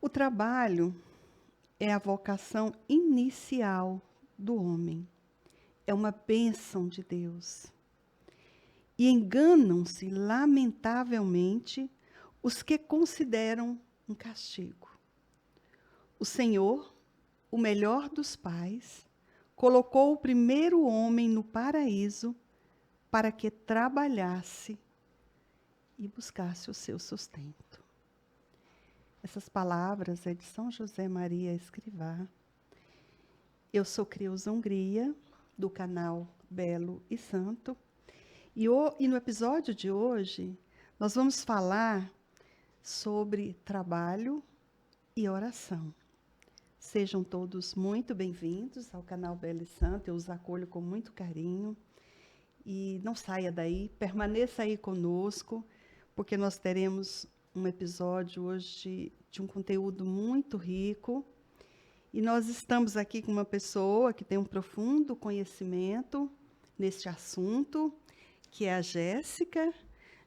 O trabalho é a vocação inicial do homem. É uma bênção de Deus. E enganam-se, lamentavelmente, os que consideram um castigo. O Senhor, o melhor dos pais, colocou o primeiro homem no paraíso para que trabalhasse e buscasse o seu sustento. Essas palavras é de São José Maria Escrivá. Eu sou Creuza Hungria, do canal Belo e Santo. E no episódio de hoje, nós vamos falar sobre trabalho e oração. Sejam todos muito bem-vindos ao canal Belo e Santo. Eu os acolho com muito carinho. E não saia daí, permaneça aí conosco, porque nós teremos um episódio hoje de um conteúdo muito rico. E nós estamos aqui com uma pessoa que tem um profundo conhecimento neste assunto, que é a Jéssica.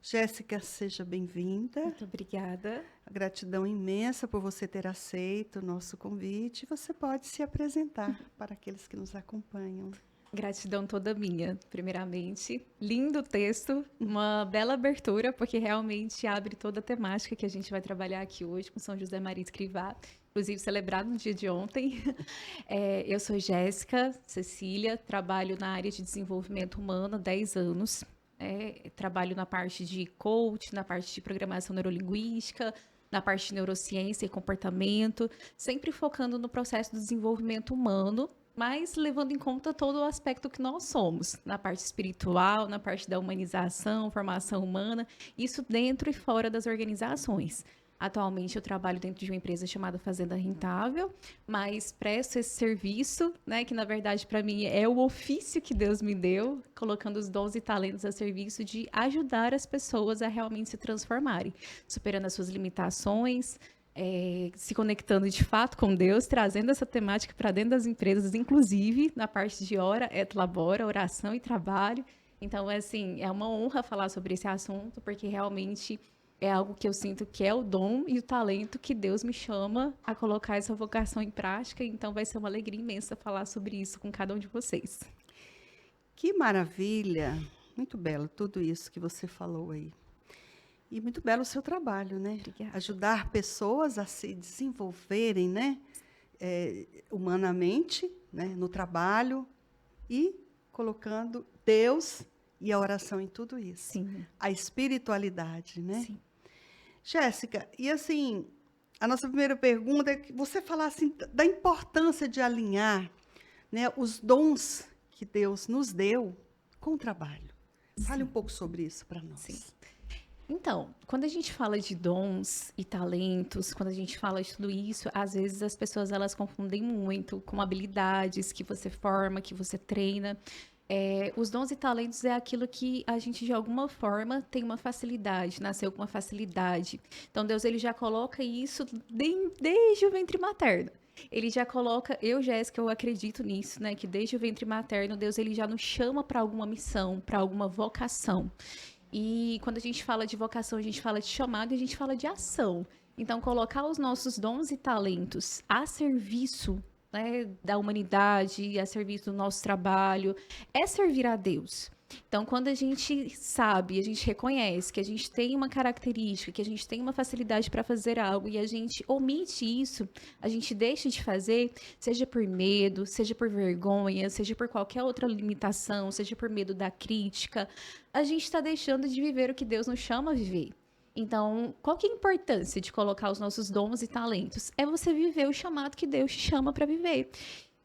Jéssica, seja bem-vinda. Muito obrigada. A gratidão imensa por você ter aceito o nosso convite. Você pode se apresentar para aqueles que nos acompanham. Gratidão toda minha, primeiramente. Lindo texto, uma bela abertura, porque realmente abre toda a temática que a gente vai trabalhar aqui hoje com São José Maria Escrivá, inclusive celebrado no dia de ontem. Eu sou Jéssica Cecília, trabalho na área de desenvolvimento humano há 10 anos. Trabalho na parte de coach, na parte de programação neurolinguística, na parte de neurociência e comportamento, sempre focando no processo do desenvolvimento humano, mas levando em conta todo o aspecto que nós somos, na parte espiritual, na parte da humanização, formação humana, isso dentro e fora das organizações. Atualmente eu trabalho dentro de uma empresa chamada Fazenda Rentável, mas presto esse serviço, né, que na verdade para mim é o ofício que Deus me deu, colocando os dons e talentos a serviço de ajudar as pessoas a realmente se transformarem, superando as suas limitações, se conectando de fato com Deus, trazendo essa temática para dentro das empresas, inclusive na parte de ora et labora, oração e trabalho. Então, assim, é uma honra falar sobre esse assunto, porque realmente é algo que eu sinto que é o dom e o talento que Deus me chama a colocar essa vocação em prática. Então, vai ser uma alegria imensa falar sobre isso com cada um de vocês. Que maravilha! Muito belo tudo isso que você falou aí. E muito belo o seu trabalho, né? Obrigada. Ajudar pessoas a se desenvolverem, né? Humanamente, né? No trabalho e colocando Deus e a oração em tudo isso. Sim. A espiritualidade, né? Sim. Jéssica, e assim, a nossa primeira pergunta é que você falasse da importância de alinhar, né, os dons que Deus nos deu com o trabalho. Fale um pouco sobre isso para nós. Sim. Então, quando a gente fala de dons e talentos, quando a gente fala de tudo isso, às vezes as pessoas elas confundem muito com habilidades que você forma, que você treina. Os dons e talentos é aquilo que a gente, de alguma forma, tem uma facilidade, nasceu com uma facilidade. Então, Deus ele já coloca isso desde o ventre materno. Ele já coloca, Jéssica, eu acredito nisso, né? Que desde o ventre materno, Deus ele já nos chama para alguma missão, para alguma vocação. E quando a gente fala de vocação, a gente fala de chamado e a gente fala de ação. Então, colocar os nossos dons e talentos a serviço, né, da humanidade, a serviço do nosso trabalho, é servir a Deus. Então, quando a gente sabe, a gente reconhece que a gente tem uma característica, que a gente tem uma facilidade para fazer algo e a gente omite isso, a gente deixa de fazer, seja por medo, seja por vergonha, seja por qualquer outra limitação, seja por medo da crítica, a gente está deixando de viver o que Deus nos chama a viver. Então, qual que é a importância de colocar os nossos dons e talentos? É você viver o chamado que Deus te chama para viver.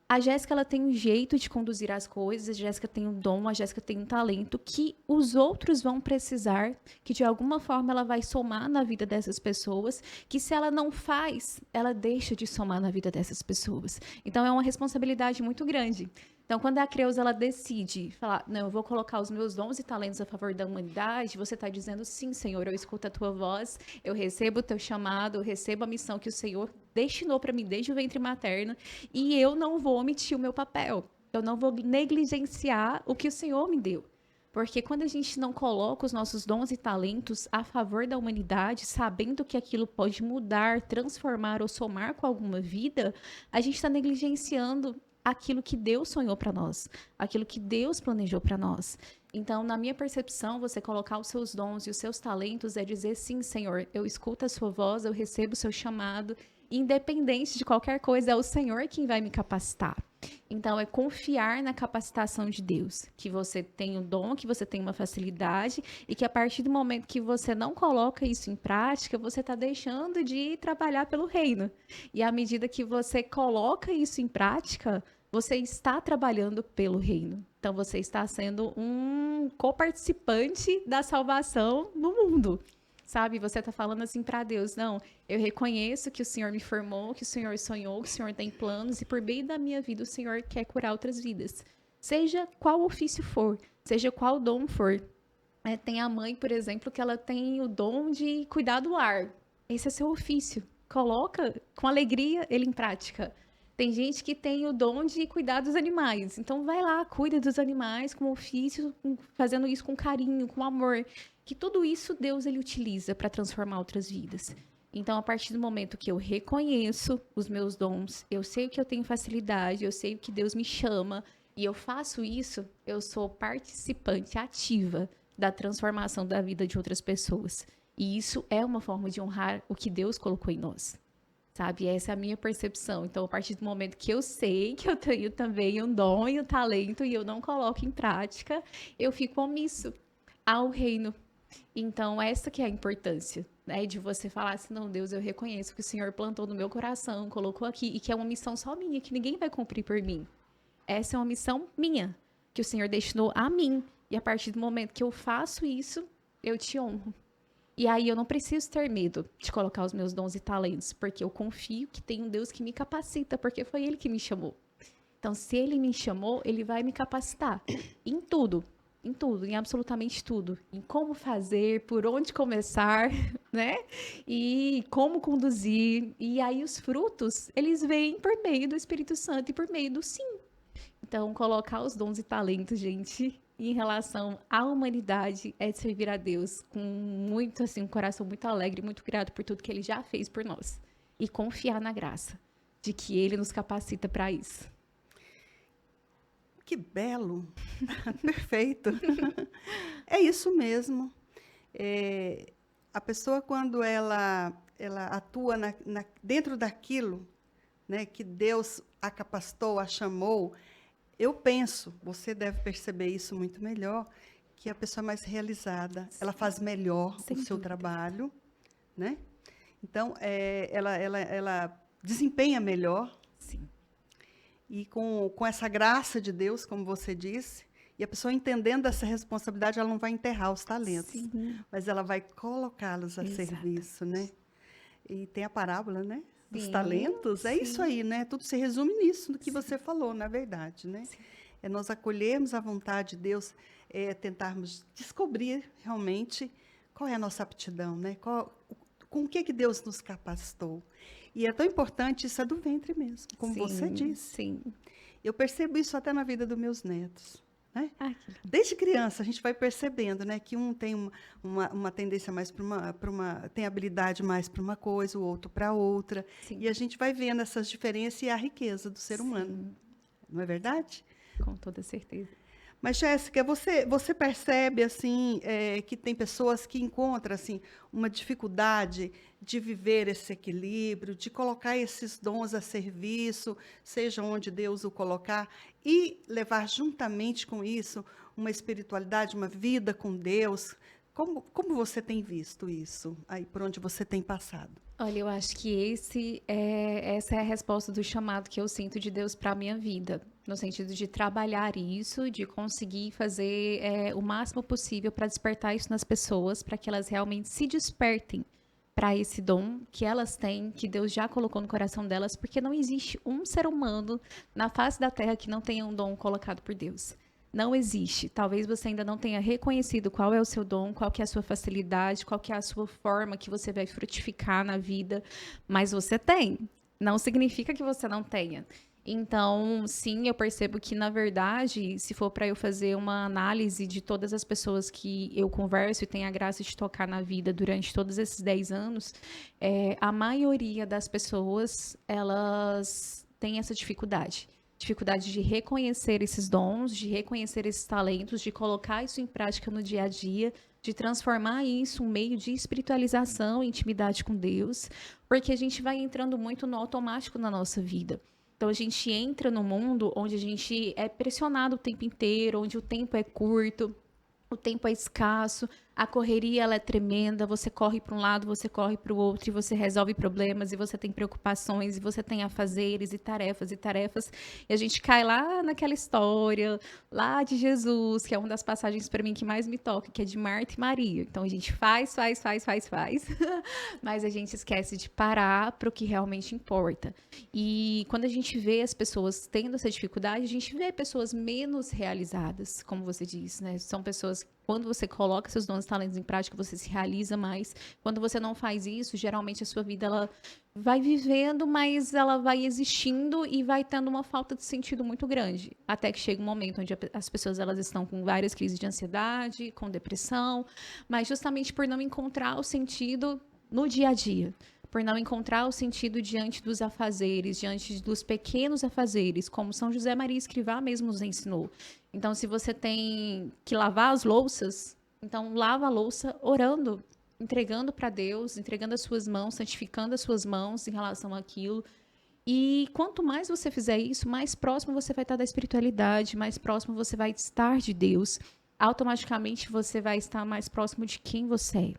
A Jéssica ela tem um jeito de conduzir as coisas, a Jéssica tem um dom, a Jéssica tem um talento que os outros vão precisar, que de alguma forma ela vai somar na vida dessas pessoas, que se ela não faz, ela deixa de somar na vida dessas pessoas. Então é uma responsabilidade muito grande. Então, quando a Creuza ela decide falar, não, eu vou colocar os meus dons e talentos a favor da humanidade, você está dizendo, sim, Senhor, eu escuto a tua voz, eu recebo o teu chamado, eu recebo a missão que o Senhor destinou para mim desde o ventre materno, e eu não vou omitir o meu papel, eu não vou negligenciar o que o Senhor me deu. Porque quando a gente não coloca os nossos dons e talentos a favor da humanidade, sabendo que aquilo pode mudar, transformar ou somar com alguma vida, a gente está negligenciando aquilo que Deus sonhou para nós, aquilo que Deus planejou para nós. Então, na minha percepção, você colocar os seus dons e os seus talentos é dizer, sim, Senhor, eu escuto a sua voz, eu recebo o seu chamado, independente de qualquer coisa, é o Senhor quem vai me capacitar. Então, é confiar na capacitação de Deus, que você tem um dom, que você tem uma facilidade e que a partir do momento que você não coloca isso em prática, você está deixando de trabalhar pelo reino. E à medida que você coloca isso em prática, você está trabalhando pelo reino. Então, você está sendo um coparticipante da salvação no mundo. Sabe, você está falando assim para Deus, não, eu reconheço que o Senhor me formou, que o Senhor sonhou, que o Senhor tem planos e por meio da minha vida o Senhor quer curar outras vidas. Seja qual ofício for, seja qual dom for. Tem a mãe, por exemplo, que ela tem o dom de cuidar do ar. Esse é seu ofício. Coloca com alegria ele em prática. Tem gente que tem o dom de cuidar dos animais. Então, vai lá, cuida dos animais com ofício, fazendo isso com carinho, com amor. Que tudo isso Deus ele utiliza para transformar outras vidas. Então, a partir do momento que eu reconheço os meus dons, eu sei o que eu tenho facilidade, eu sei o que Deus me chama, e eu faço isso, eu sou participante ativa da transformação da vida de outras pessoas. E isso é uma forma de honrar o que Deus colocou em nós. Sabe? Essa é a minha percepção. Então, a partir do momento que eu sei que eu tenho também um dom e um talento e eu não coloco em prática, eu fico omisso ao reino. Então, essa que é a importância, né? De você falar assim, não, Deus, eu reconheço que o Senhor plantou no meu coração, colocou aqui, e que é uma missão só minha, que ninguém vai cumprir por mim. Essa é uma missão minha, que o Senhor destinou a mim. E a partir do momento que eu faço isso, eu te honro. E aí eu não preciso ter medo de colocar os meus dons e talentos, porque eu confio que tem um Deus que me capacita, porque foi Ele que me chamou. Então, se Ele me chamou, Ele vai me capacitar em tudo, em absolutamente tudo. Em como fazer, por onde começar, né? E como conduzir. E aí os frutos, eles vêm por meio do Espírito Santo e por meio do sim. Então, colocar os dons e talentos, gente, em relação à humanidade, é de servir a Deus com muito, assim, um coração muito alegre, muito grato por tudo que Ele já fez por nós. E confiar na graça de que Ele nos capacita para isso. Que belo! Perfeito! É isso mesmo. A pessoa, quando ela atua dentro daquilo, né, que Deus a capacitou, a chamou, eu penso, você deve perceber isso muito melhor, que a pessoa é mais realizada, ela faz melhor o seu trabalho, né? Então, ela desempenha melhor. Sim. E com essa graça de Deus, como você disse, e a pessoa entendendo essa responsabilidade, ela não vai enterrar os talentos, Sim. mas ela vai colocá-los a serviço, né? E tem a parábola, né? Dos talentos, é isso aí, né? Tudo se resume nisso, no que você falou, na verdade, né? Sim. É nós acolhermos a vontade de Deus, tentarmos descobrir realmente qual é a nossa aptidão, né? Com o que Deus nos capacitou. E é tão importante, isso é do ventre mesmo, como você disse. Sim. Eu percebo isso até na vida dos meus netos. Né? Desde criança, a gente vai percebendo, né, que um tem uma tendência mais tem habilidade mais para uma coisa, o outro para outra. Sim. E a gente vai vendo essas diferenças e a riqueza do ser humano. Não é verdade? Com toda certeza. Mas, Jéssica, você percebe assim, que tem pessoas que encontram assim, uma dificuldade de viver esse equilíbrio, de colocar esses dons a serviço, seja onde Deus o colocar, e levar juntamente com isso uma espiritualidade, uma vida com Deus. Como você tem visto isso, aí por onde você tem passado? Olha, eu acho que essa é a resposta do chamado que eu sinto de Deus para a minha vida. No sentido de trabalhar isso, de conseguir fazer o máximo possível para despertar isso nas pessoas, para que elas realmente se despertem para esse dom que elas têm, que Deus já colocou no coração delas, porque não existe um ser humano na face da Terra que não tenha um dom colocado por Deus. Não existe. Talvez você ainda não tenha reconhecido qual é o seu dom, qual que é a sua facilidade, qual que é a sua forma que você vai frutificar na vida, mas você tem. Não significa que você não tenha. Então, sim, eu percebo que, na verdade, se for para eu fazer uma análise de todas as pessoas que eu converso e tenho a graça de tocar na vida durante todos esses 10 anos, a maioria das pessoas, elas têm essa dificuldade. Dificuldade de reconhecer esses dons, de reconhecer esses talentos, de colocar isso em prática no dia a dia, de transformar isso um meio de espiritualização, intimidade com Deus, porque a gente vai entrando muito no automático na nossa vida. Então a gente entra no mundo onde a gente é pressionado o tempo inteiro, onde o tempo é curto, o tempo é escasso, a correria ela é tremenda, você corre para um lado, você corre para o outro, e você resolve problemas, e você tem preocupações, e você tem afazeres e tarefas, e a gente cai lá naquela história, lá de Jesus, que é uma das passagens para mim que mais me toca, que é de Marta e Maria. Então a gente faz, mas a gente esquece de parar para o que realmente importa. E quando a gente vê as pessoas tendo essa dificuldade, a gente vê pessoas menos realizadas, como você disse, né? São pessoas, quando você coloca seus dons e talentos em prática, você se realiza mais. Quando você não faz isso, geralmente a sua vida ela vai vivendo, mas ela vai existindo e vai tendo uma falta de sentido muito grande. Até que chega um momento onde as pessoas elas estão com várias crises de ansiedade, com depressão, mas justamente por não encontrar o sentido no dia a dia, por não encontrar o sentido diante dos afazeres, diante dos pequenos afazeres, como São José Maria Escrivá mesmo nos ensinou. Então, se você tem que lavar as louças, então lava a louça orando, entregando para Deus, entregando as suas mãos, santificando as suas mãos em relação àquilo. E quanto mais você fizer isso, mais próximo você vai estar da espiritualidade, mais próximo você vai estar de Deus. Automaticamente você vai estar mais próximo de quem você é.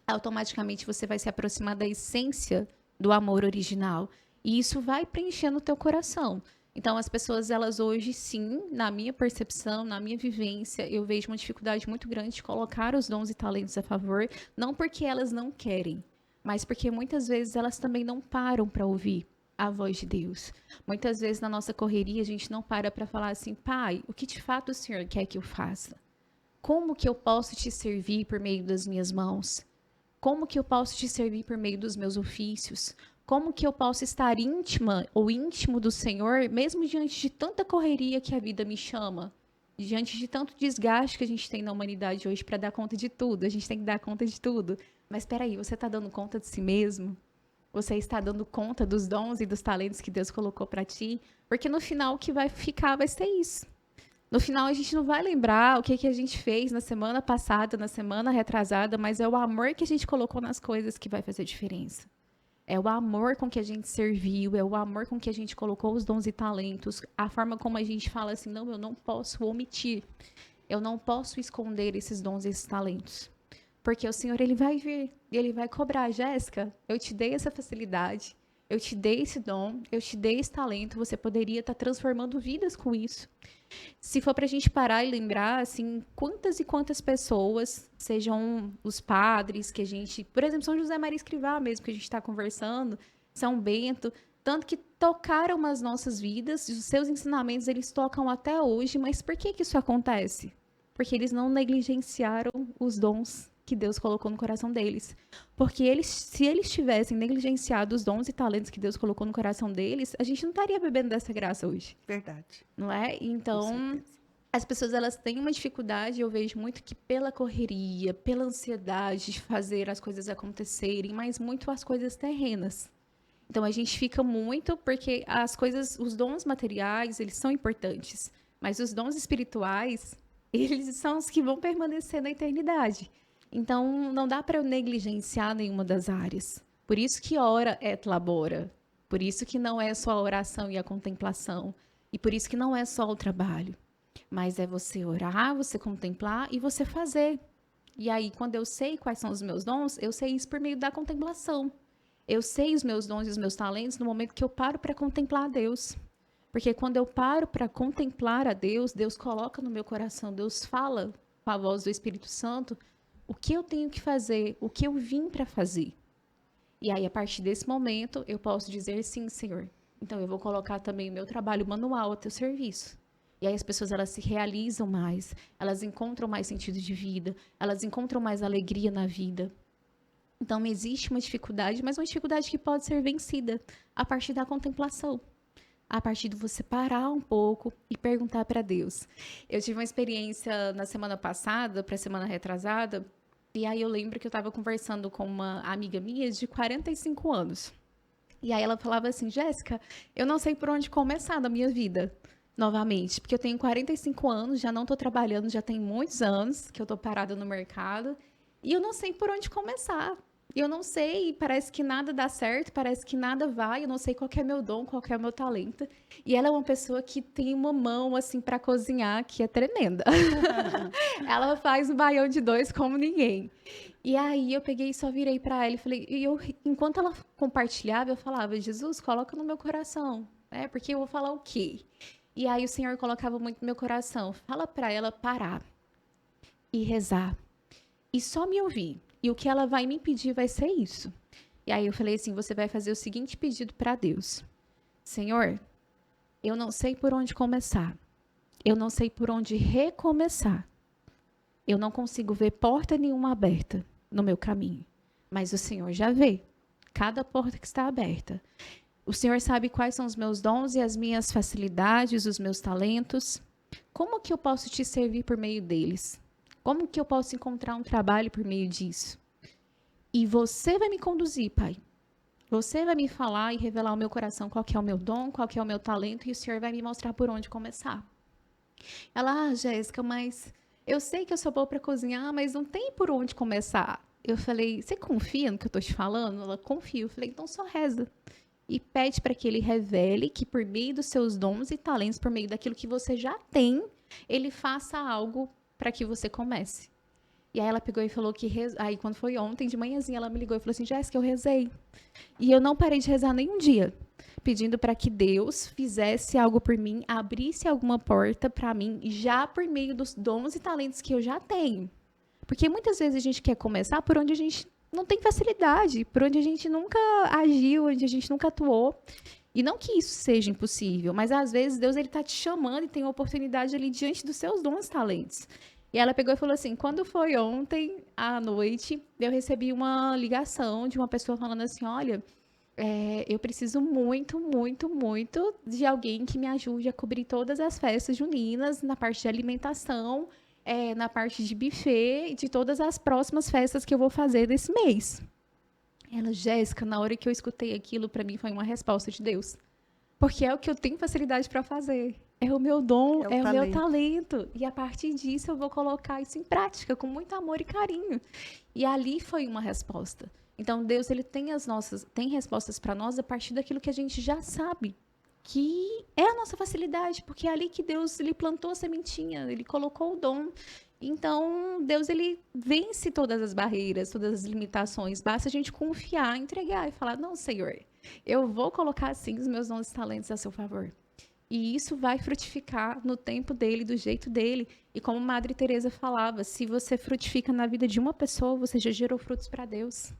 Automaticamente você vai se aproximar da essência do amor original. E isso vai preenchendo o teu coração. Então, as pessoas, elas hoje, sim, na minha percepção, na minha vivência, eu vejo uma dificuldade muito grande de colocar os dons e talentos a favor, não porque elas não querem, mas porque muitas vezes elas também não param para ouvir a voz de Deus. Muitas vezes, na nossa correria, a gente não para falar assim, Pai, o que de fato o Senhor quer que eu faça? Como que eu posso te servir por meio das minhas mãos? Como que eu posso te servir por meio dos meus ofícios? Como que eu posso estar íntima ou íntimo do Senhor, mesmo diante de tanta correria que a vida me chama? Diante de tanto desgaste que a gente tem na humanidade hoje para dar conta de tudo. A gente tem que dar conta de tudo. Mas espera aí, você está dando conta de si mesmo? Você está dando conta dos dons e dos talentos que Deus colocou para ti? Porque no final o que vai ficar vai ser isso. No final, a gente não vai lembrar o que a gente fez na semana passada, na semana retrasada, mas é o amor que a gente colocou nas coisas que vai fazer diferença. É o amor com que a gente serviu, é o amor com que a gente colocou os dons e talentos, a forma como a gente fala assim, não, eu não posso omitir, eu não posso esconder esses dons e esses talentos. Porque o Senhor, Ele vai vir e Ele vai cobrar. Jéssica, eu te dei essa facilidade, eu te dei esse dom, eu te dei esse talento, você poderia estar transformando vidas com isso. Se for para a gente parar e lembrar, assim, quantas e quantas pessoas, sejam os padres que a gente... Por exemplo, São José Maria Escrivá mesmo, que a gente está conversando, São Bento, tanto que tocaram as nossas vidas, os seus ensinamentos, eles tocam até hoje, mas por que isso acontece? Porque eles não negligenciaram os dons que Deus colocou no coração deles. Porque se eles tivessem negligenciado os dons e talentos que Deus colocou no coração deles, a gente não estaria bebendo dessa graça hoje. Verdade. Não é? Então, as pessoas elas têm uma dificuldade, eu vejo muito que pela correria, pela ansiedade de fazer as coisas acontecerem, mas muito as coisas terrenas. Então, a gente fica muito porque as coisas, os dons materiais, eles são importantes, mas os dons espirituais, eles são os que vão permanecer na eternidade. Então, não dá para eu negligenciar nenhuma das áreas. Por isso que ora et labora. Por isso que não é só a oração e a contemplação. E por isso que não é só o trabalho. Mas é você orar, você contemplar e você fazer. E aí, quando eu sei quais são os meus dons, eu sei isso por meio da contemplação. Eu sei os meus dons e os meus talentos no momento que eu paro para contemplar a Deus. Porque quando eu paro para contemplar a Deus, Deus coloca no meu coração, Deus fala com a voz do Espírito Santo o que eu tenho que fazer, o que eu vim para fazer. E aí, a partir desse momento, eu posso dizer sim, Senhor. Então, eu vou colocar também o meu trabalho manual a teu serviço. E aí, as pessoas, elas se realizam mais, elas encontram mais sentido de vida, elas encontram mais alegria na vida. Então, existe uma dificuldade, mas uma dificuldade que pode ser vencida a partir da contemplação. a partir de você parar um pouco e perguntar para Deus. Eu tive uma experiência na semana passada, para a semana retrasada, e aí eu lembro que eu estava conversando com uma amiga minha de 45 anos. E aí ela falava assim, Jéssica, eu não sei por onde começar na minha vida, novamente, porque eu tenho 45 anos, já não estou trabalhando, já tem muitos anos que eu estou parada no mercado, e eu não sei por onde começar. Eu não sei, parece que nada dá certo, parece que nada vai, eu não sei qual que é meu dom, qual que é o meu talento. E ela é uma pessoa que tem uma mão, assim, para cozinhar, que é tremenda. Ela faz um baião de dois como ninguém. E aí eu peguei e só virei para ela e falei, enquanto ela compartilhava, eu falava, Jesus, coloca no meu coração, né? Porque eu vou falar o quê? E aí o Senhor colocava muito no meu coração, fala para ela parar e rezar e só me ouvir. E o que ela vai me pedir vai ser isso. E aí eu falei assim, você vai fazer o seguinte pedido para Deus. Senhor, eu não sei por onde começar. Eu não sei por onde recomeçar. Eu não consigo ver porta nenhuma aberta no meu caminho. Mas o Senhor já vê cada porta que está aberta. O Senhor sabe quais são os meus dons e as minhas facilidades, os meus talentos. Como que eu posso te servir por meio deles? Como que eu posso encontrar um trabalho por meio disso? E você vai me conduzir, Pai. Você vai me falar e revelar ao meu coração qual que é o meu dom, qual que é o meu talento, e o Senhor vai me mostrar por onde começar. Ela, Jéssica, mas eu sei que eu sou boa para cozinhar, mas não tem por onde começar. Eu falei, você confia no que eu estou te falando? Ela, confia. Eu falei, então só reza. E pede para que ele revele que por meio dos seus dons e talentos, por meio daquilo que você já tem, ele faça algo para que você comece. E aí ela pegou e falou que... Aí quando foi ontem, de manhãzinha, ela me ligou e falou assim, Jéssica, eu rezei. E eu não parei de rezar nenhum dia, pedindo para que Deus fizesse algo por mim, abrisse alguma porta para mim, já por meio dos dons e talentos que eu já tenho. Porque muitas vezes a gente quer começar por onde a gente não tem facilidade, por onde a gente nunca agiu, onde a gente nunca atuou. E não que isso seja impossível, mas às vezes Deus ele tá te chamando e tem uma oportunidade ali diante dos seus dons e talentos. E ela pegou e falou assim, quando foi ontem à noite, eu recebi uma ligação de uma pessoa falando assim, olha, eu preciso muito, muito, muito de alguém que me ajude a cobrir todas as festas juninas, na parte de alimentação, na parte de buffet e de todas as próximas festas que eu vou fazer desse mês. Ela, Jéssica, na hora que eu escutei aquilo, para mim foi uma resposta de Deus. Porque é o que eu tenho facilidade para fazer. É o meu dom, é o meu talento. E a partir disso eu vou colocar isso em prática com muito amor e carinho. E ali foi uma resposta. Então Deus ele tem respostas para nós a partir daquilo que a gente já sabe, que é a nossa facilidade, porque é ali que Deus ele plantou a sementinha, ele colocou o dom. Então, Deus ele vence todas as barreiras, todas as limitações. Basta a gente confiar, entregar e falar: "Não, Senhor, eu vou colocar assim os meus dons e talentos a seu favor". E isso vai frutificar no tempo dele, do jeito dele. E como Madre Teresa falava, se você frutifica na vida de uma pessoa, você já gerou frutos para Deus.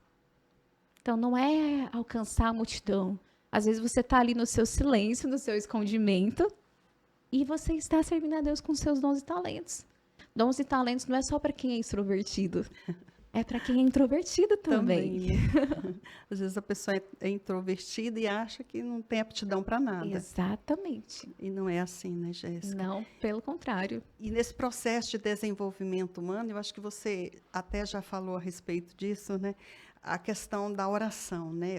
Então, não é alcançar a multidão. Às vezes você está ali no seu silêncio, no seu escondimento, e você está servindo a Deus com seus dons e talentos. Dons e talentos não é só para quem é extrovertido. É para quem é introvertido também. Às vezes a pessoa é introvertida e acha que não tem aptidão para nada. Exatamente. E não é assim, né, Jéssica? Não, pelo contrário. E nesse processo de desenvolvimento humano, eu acho que você até já falou a respeito disso, né? A questão da oração, né?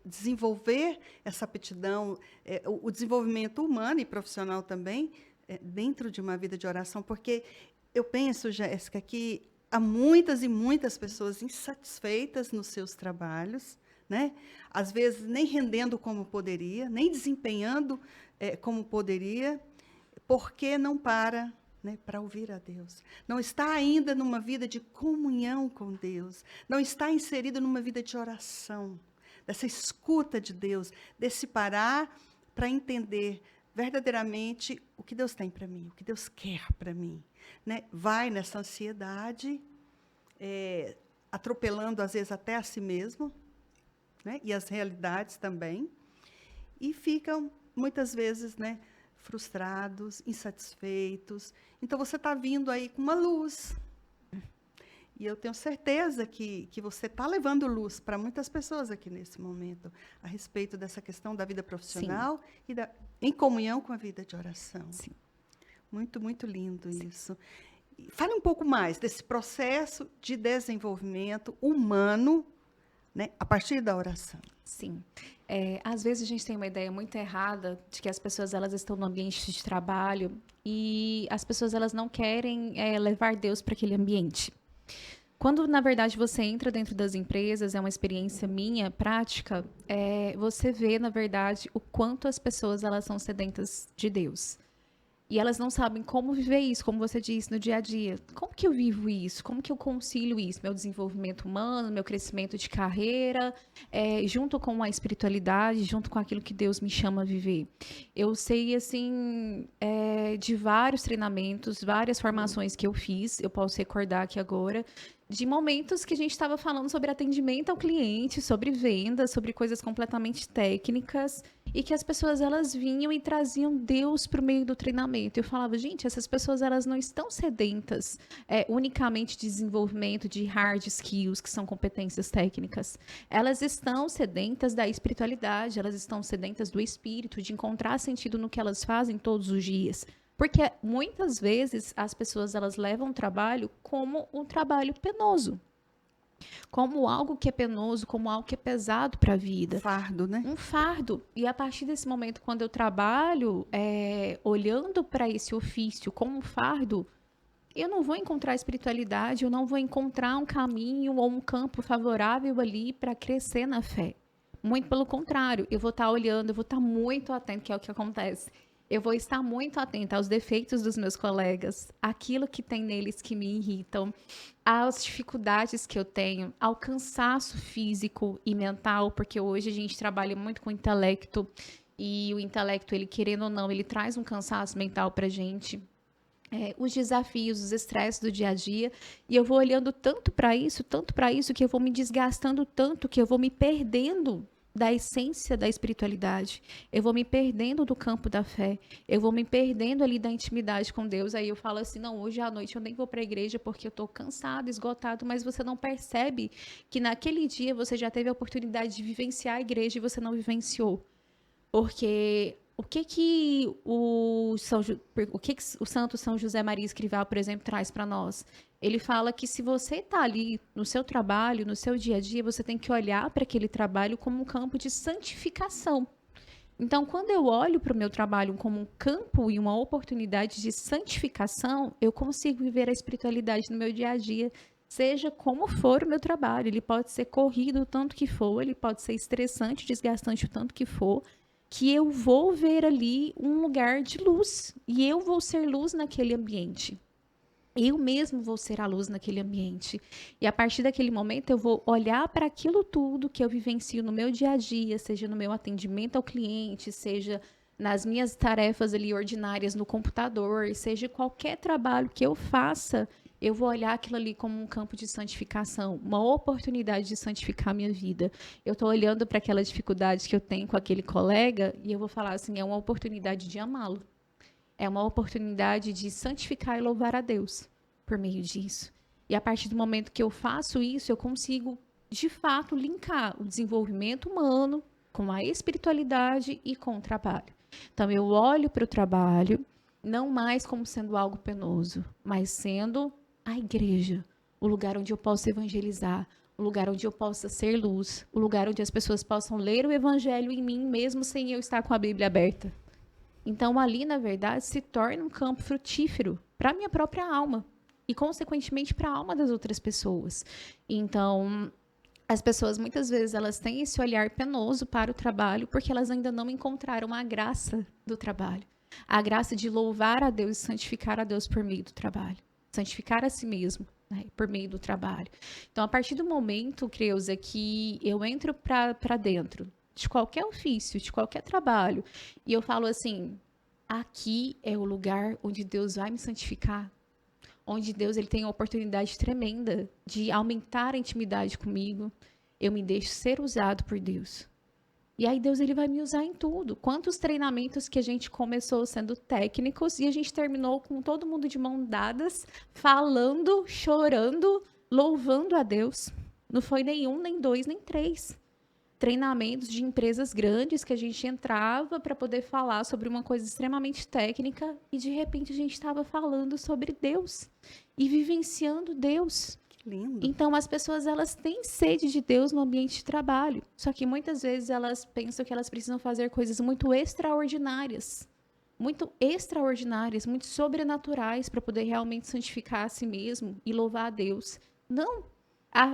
Desenvolver essa aptidão, o desenvolvimento humano e profissional também, dentro de uma vida de oração, porque eu penso, Jéssica, que há muitas e muitas pessoas insatisfeitas nos seus trabalhos, né? Às vezes nem rendendo como poderia, nem desempenhando como poderia, porque não para, né, para ouvir a Deus. Não está ainda numa vida de comunhão com Deus, não está inserido numa vida de oração, dessa escuta de Deus, desse parar para entender verdadeiramente o que Deus tem para mim, o que Deus quer para mim. Né? Vai nessa ansiedade, atropelando às vezes até a si mesmo, né? E as realidades também, e ficam muitas vezes, né, frustrados, insatisfeitos. Então você está vindo aí com uma luz, E eu tenho certeza que você está levando luz para muitas pessoas aqui nesse momento, a respeito dessa questão da vida profissional e em comunhão com a vida de oração. Sim. Muito, muito lindo isso. Fale um pouco mais desse processo de desenvolvimento humano, né, a partir da oração. Sim. Às vezes a gente tem uma ideia muito errada de que as pessoas elas estão no ambiente de trabalho e as pessoas elas não querem levar Deus para aquele ambiente. Quando, na verdade, você entra dentro das empresas, é uma experiência minha, prática, você vê, na verdade, o quanto as pessoas elas são sedentas de Deus. E elas não sabem como viver isso, como você disse, no dia a dia. Como que eu vivo isso? Como que eu concilio isso? Meu desenvolvimento humano, meu crescimento de carreira, junto com a espiritualidade, junto com aquilo que Deus me chama a viver. Eu sei, assim, de vários treinamentos, várias formações que eu fiz, eu posso recordar aqui agora, de momentos que a gente estava falando sobre atendimento ao cliente, sobre vendas, sobre coisas completamente técnicas, e que as pessoas elas vinham e traziam Deus para o meio do treinamento. Eu falava, gente, essas pessoas elas não estão sedentas unicamente de desenvolvimento de hard skills, que são competências técnicas. Elas estão sedentas da espiritualidade, elas estão sedentas do espírito, de encontrar sentido no que elas fazem todos os dias. Porque muitas vezes as pessoas elas levam o trabalho como um trabalho penoso. Como algo que é penoso, como algo que é pesado para a vida. Fardo, né? Um fardo. E a partir desse momento, quando eu trabalho olhando para esse ofício como um fardo, eu não vou encontrar espiritualidade, eu não vou encontrar um caminho ou um campo favorável ali para crescer na fé. Muito pelo contrário, eu vou estar olhando, eu vou estar muito atento, que é o que acontece. Eu vou estar muito atenta aos defeitos dos meus colegas, aquilo que tem neles que me irritam, às dificuldades que eu tenho, ao cansaço físico e mental, porque hoje a gente trabalha muito com o intelecto, e o intelecto, ele querendo ou não, ele traz um cansaço mental pra gente. Os desafios, os estresses do dia a dia, e eu vou olhando tanto para isso, que eu vou me desgastando tanto, que eu vou me perdendo da essência da espiritualidade, eu vou me perdendo do campo da fé, eu vou me perdendo ali da intimidade com Deus. Aí eu falo assim, não, hoje à noite eu nem vou para a igreja porque eu estou cansado, esgotado, mas você não percebe que naquele dia você já teve a oportunidade de vivenciar a igreja e você não vivenciou. Porque o que o Santo São José Maria Escrivá, por exemplo, traz para nós? Ele fala que se você está ali no seu trabalho, no seu dia a dia, você tem que olhar para aquele trabalho como um campo de santificação. Então, quando eu olho para o meu trabalho como um campo e uma oportunidade de santificação, eu consigo viver a espiritualidade no meu dia a dia, seja como for o meu trabalho. Ele pode ser corrido o tanto que for, ele pode ser estressante, desgastante o tanto que for, que eu vou ver ali um lugar de luz e eu vou ser luz naquele ambiente. Eu mesmo vou ser a luz naquele ambiente. E a partir daquele momento eu vou olhar para aquilo tudo que eu vivencio no meu dia a dia, seja no meu atendimento ao cliente, seja nas minhas tarefas ali ordinárias no computador, seja qualquer trabalho que eu faça, eu vou olhar aquilo ali como um campo de santificação, uma oportunidade de santificar a minha vida. Eu estou olhando para aquela dificuldade que eu tenho com aquele colega e eu vou falar assim, é uma oportunidade de amá-lo. É uma oportunidade de santificar e louvar a Deus por meio disso. E a partir do momento que eu faço isso, eu consigo, de fato, linkar o desenvolvimento humano com a espiritualidade e com o trabalho. Então, eu olho para o trabalho, não mais como sendo algo penoso, mas sendo a igreja, o lugar onde eu posso evangelizar, o lugar onde eu possa ser luz, o lugar onde as pessoas possam ler o evangelho em mim, mesmo sem eu estar com a Bíblia aberta. Então, ali, na verdade, se torna um campo frutífero para a minha própria alma e, consequentemente, para a alma das outras pessoas. Então, as pessoas, muitas vezes, elas têm esse olhar penoso para o trabalho porque elas ainda não encontraram a graça do trabalho. A graça de louvar a Deus e santificar a Deus por meio do trabalho. Santificar a si mesmo, né, por meio do trabalho. Então, a partir do momento, Creuza, que eu entro para dentro de qualquer ofício, de qualquer trabalho, e eu falo assim, aqui é o lugar onde Deus vai me santificar, onde Deus ele tem a oportunidade tremenda de aumentar a intimidade comigo, eu me deixo ser usado por Deus. E aí Deus ele vai me usar em tudo. Quantos treinamentos que a gente começou sendo técnicos e a gente terminou com todo mundo de mão dadas, falando, chorando, louvando a Deus. Não foi nenhum, nem dois, nem três treinamentos de empresas grandes que a gente entrava para poder falar sobre uma coisa extremamente técnica e de repente a gente estava falando sobre Deus e vivenciando Deus. Que lindo. Então as pessoas elas têm sede de Deus no ambiente de trabalho, só que muitas vezes elas pensam que elas precisam fazer coisas muito extraordinárias, muito sobrenaturais para poder realmente santificar a si mesmo e louvar a Deus. Não.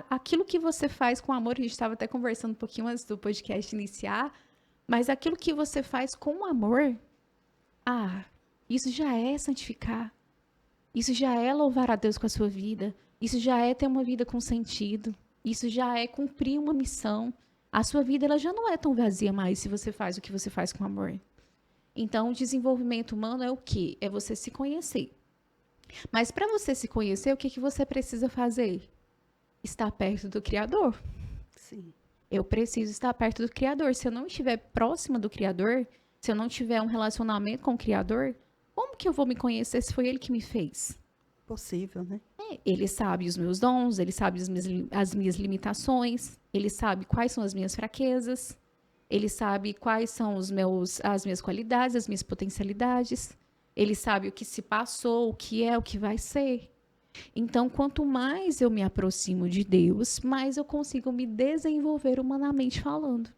Aquilo que você faz com amor, a gente estava até conversando um pouquinho antes do podcast iniciar, mas aquilo que você faz com amor, isso já é santificar. Isso já é louvar a Deus com a sua vida. Isso já é ter uma vida com sentido. Isso já é cumprir uma missão. A sua vida ela já não é tão vazia mais se você faz o que você faz com amor. Então, o desenvolvimento humano é o quê? É você se conhecer. Mas para você se conhecer, o que você precisa fazer? Estar perto do Criador. Sim. Eu preciso estar perto do Criador. Se eu não estiver próxima do Criador, se eu não tiver um relacionamento com o Criador, como que eu vou me conhecer se foi Ele que me fez? Possível, né? Ele sabe os meus dons, Ele sabe as minhas limitações, Ele sabe quais são as minhas fraquezas, Ele sabe quais são as minhas qualidades, as minhas potencialidades, Ele sabe o que se passou, o que é, o que vai ser. Então, quanto mais eu me aproximo de Deus, mais eu consigo me desenvolver humanamente falando.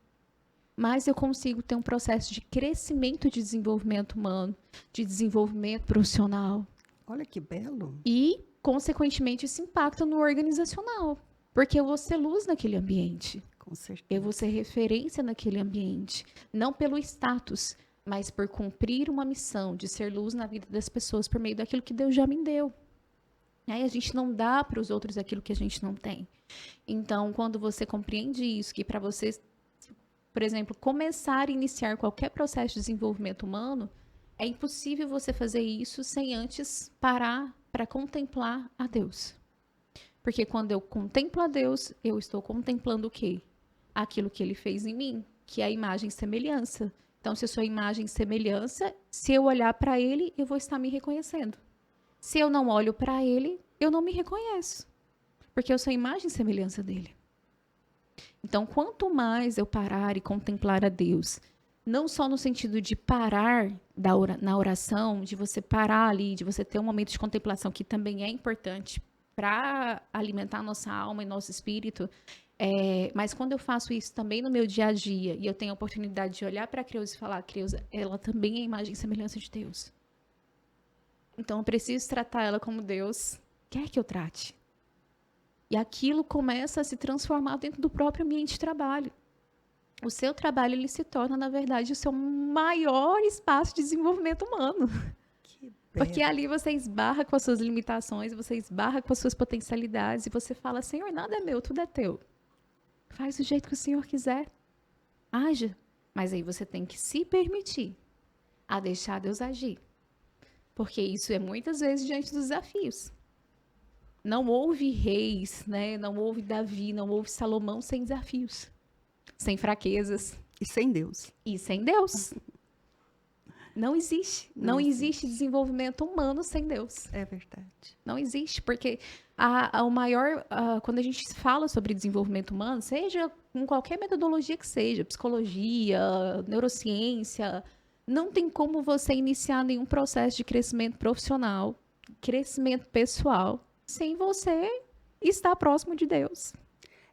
Mais eu consigo ter um processo de crescimento de desenvolvimento humano, de desenvolvimento profissional. Olha que belo. E, consequentemente, isso impacta no organizacional. Porque eu vou ser luz naquele ambiente. Com certeza. Eu vou ser referência naquele ambiente. Não pelo status, mas por cumprir uma missão de ser luz na vida das pessoas por meio daquilo que Deus já me deu. Aí a gente não dá para os outros aquilo que a gente não tem. Então, quando você compreende isso, que para você, por exemplo, começar a iniciar qualquer processo de desenvolvimento humano, é impossível você fazer isso sem antes parar para contemplar a Deus. Porque quando eu contemplo a Deus, eu estou contemplando o quê? Aquilo que Ele fez em mim, que é a imagem e semelhança. Então, se eu sou imagem e semelhança, se eu olhar para Ele, eu vou estar me reconhecendo. Se eu não olho para Ele, eu não me reconheço, porque eu sou imagem e semelhança dele. Então, quanto mais eu parar e contemplar a Deus, não só no sentido de parar na oração, de você parar ali, de você ter um momento de contemplação, que também é importante para alimentar nossa alma e nosso espírito, mas quando eu faço isso também no meu dia a dia, e eu tenho a oportunidade de olhar para a Creuza e falar, Creuza, ela também é imagem e semelhança de Deus. Então, eu preciso tratar ela como Deus quer que eu trate. E aquilo começa a se transformar dentro do próprio ambiente de trabalho. O seu trabalho, ele se torna, na verdade, o seu maior espaço de desenvolvimento humano. Que belo. Porque ali você esbarra com as suas limitações, você esbarra com as suas potencialidades e você fala, Senhor, nada é meu, tudo é teu. Faz do jeito que o Senhor quiser. Haja. Mas aí você tem que se permitir a deixar Deus agir. Porque isso é muitas vezes diante dos desafios. Não houve reis, né? Não houve Davi, não houve Salomão sem desafios, sem fraquezas. E sem Deus. E sem Deus. Não existe. Não existe desenvolvimento humano sem Deus. É verdade. Não existe, porque quando a gente fala sobre desenvolvimento humano, seja com qualquer metodologia que seja, psicologia, neurociência, não tem como você iniciar nenhum processo de crescimento profissional, crescimento pessoal, sem você estar próximo de Deus.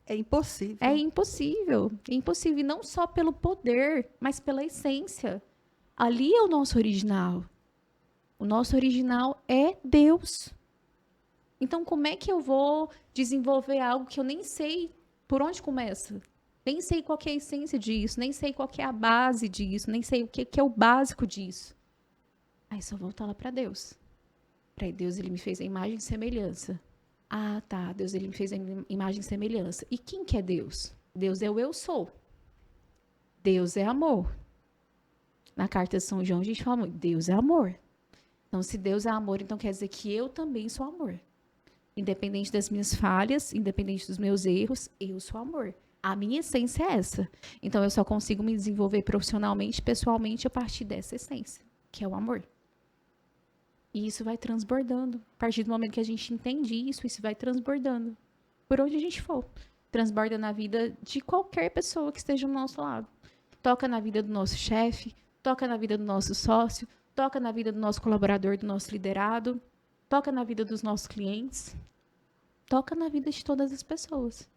É impossível. É impossível. É impossível. E não só pelo poder, mas pela essência. Ali é o nosso original. O nosso original é Deus. Então, como é que eu vou desenvolver algo que eu nem sei por onde começa? Nem sei qual que é a essência disso, nem sei qual que é a base disso, nem sei o que é o básico disso. Aí só voltar lá para Deus. Para Deus, Ele me fez a imagem e semelhança. Ah, tá, Deus, Ele me fez a imagem e semelhança. E quem que é Deus? Deus é o eu sou. Deus é amor. Na carta de São João, a gente fala muito, Deus é amor. Então, se Deus é amor, então quer dizer que eu também sou amor. Independente das minhas falhas, independente dos meus erros, eu sou amor. A minha essência é essa. Então, eu só consigo me desenvolver profissionalmente, pessoalmente, a partir dessa essência, que é o amor. E isso vai transbordando. A partir do momento que a gente entende isso vai transbordando. por onde a gente for. Transborda na vida de qualquer pessoa que esteja ao nosso lado. Toca na vida do nosso chefe, toca na vida do nosso sócio, toca na vida do nosso colaborador, do nosso liderado, toca na vida dos nossos clientes, toca na vida de todas as pessoas.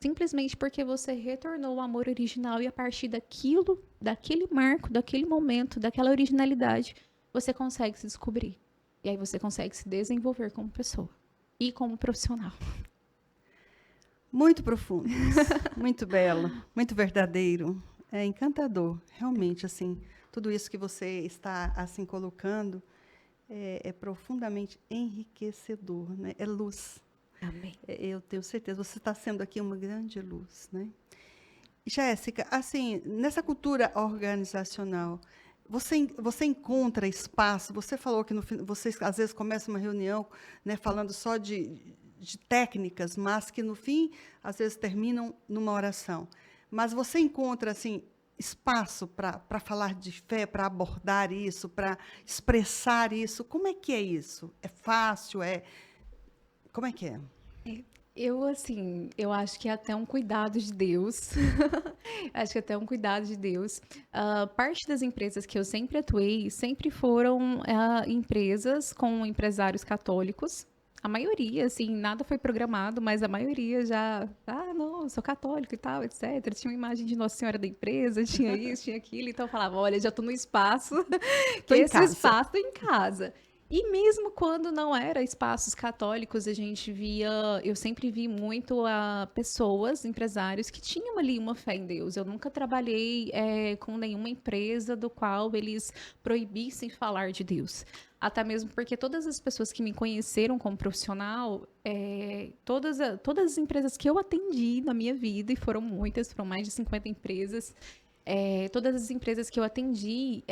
Simplesmente porque você retornou o amor original e a partir daquilo, daquele marco, daquele momento, daquela originalidade, você consegue se descobrir. E aí você consegue se desenvolver como pessoa e como profissional. Muito profundo, muito belo, muito verdadeiro. É encantador, realmente, assim, tudo isso que você está, assim, colocando é profundamente enriquecedor, né? É luz. Amém. Eu tenho certeza, você está sendo aqui uma grande luz, né? Jéssica, assim, nessa cultura organizacional, você encontra espaço, você falou que vocês às vezes começam uma reunião, né, falando só de técnicas, mas que no fim, às vezes terminam numa oração. Mas você encontra, assim, espaço para falar de fé, para abordar isso, para expressar isso? Como é que é isso? É fácil? Como é que é? Eu acho que é até um cuidado de Deus. Acho que é até um cuidado de Deus. Parte das empresas que eu sempre atuei sempre foram empresas com empresários católicos. A maioria, assim, nada foi programado, mas a maioria já, não, eu sou católico e tal, etc. Tinha uma imagem de Nossa Senhora da empresa, tinha isso, tinha aquilo. Então eu falava, olha, já estou no espaço, que esse espaço é em casa. E mesmo quando não era espaços católicos, eu sempre vi muito pessoas, empresários que tinham ali uma fé em Deus. Eu nunca trabalhei com nenhuma empresa do qual eles proibissem falar de Deus. Até mesmo porque todas as pessoas que me conheceram como profissional, todas as empresas que eu atendi na minha vida, e foram muitas, foram mais de 50 empresas, todas as empresas que eu atendi,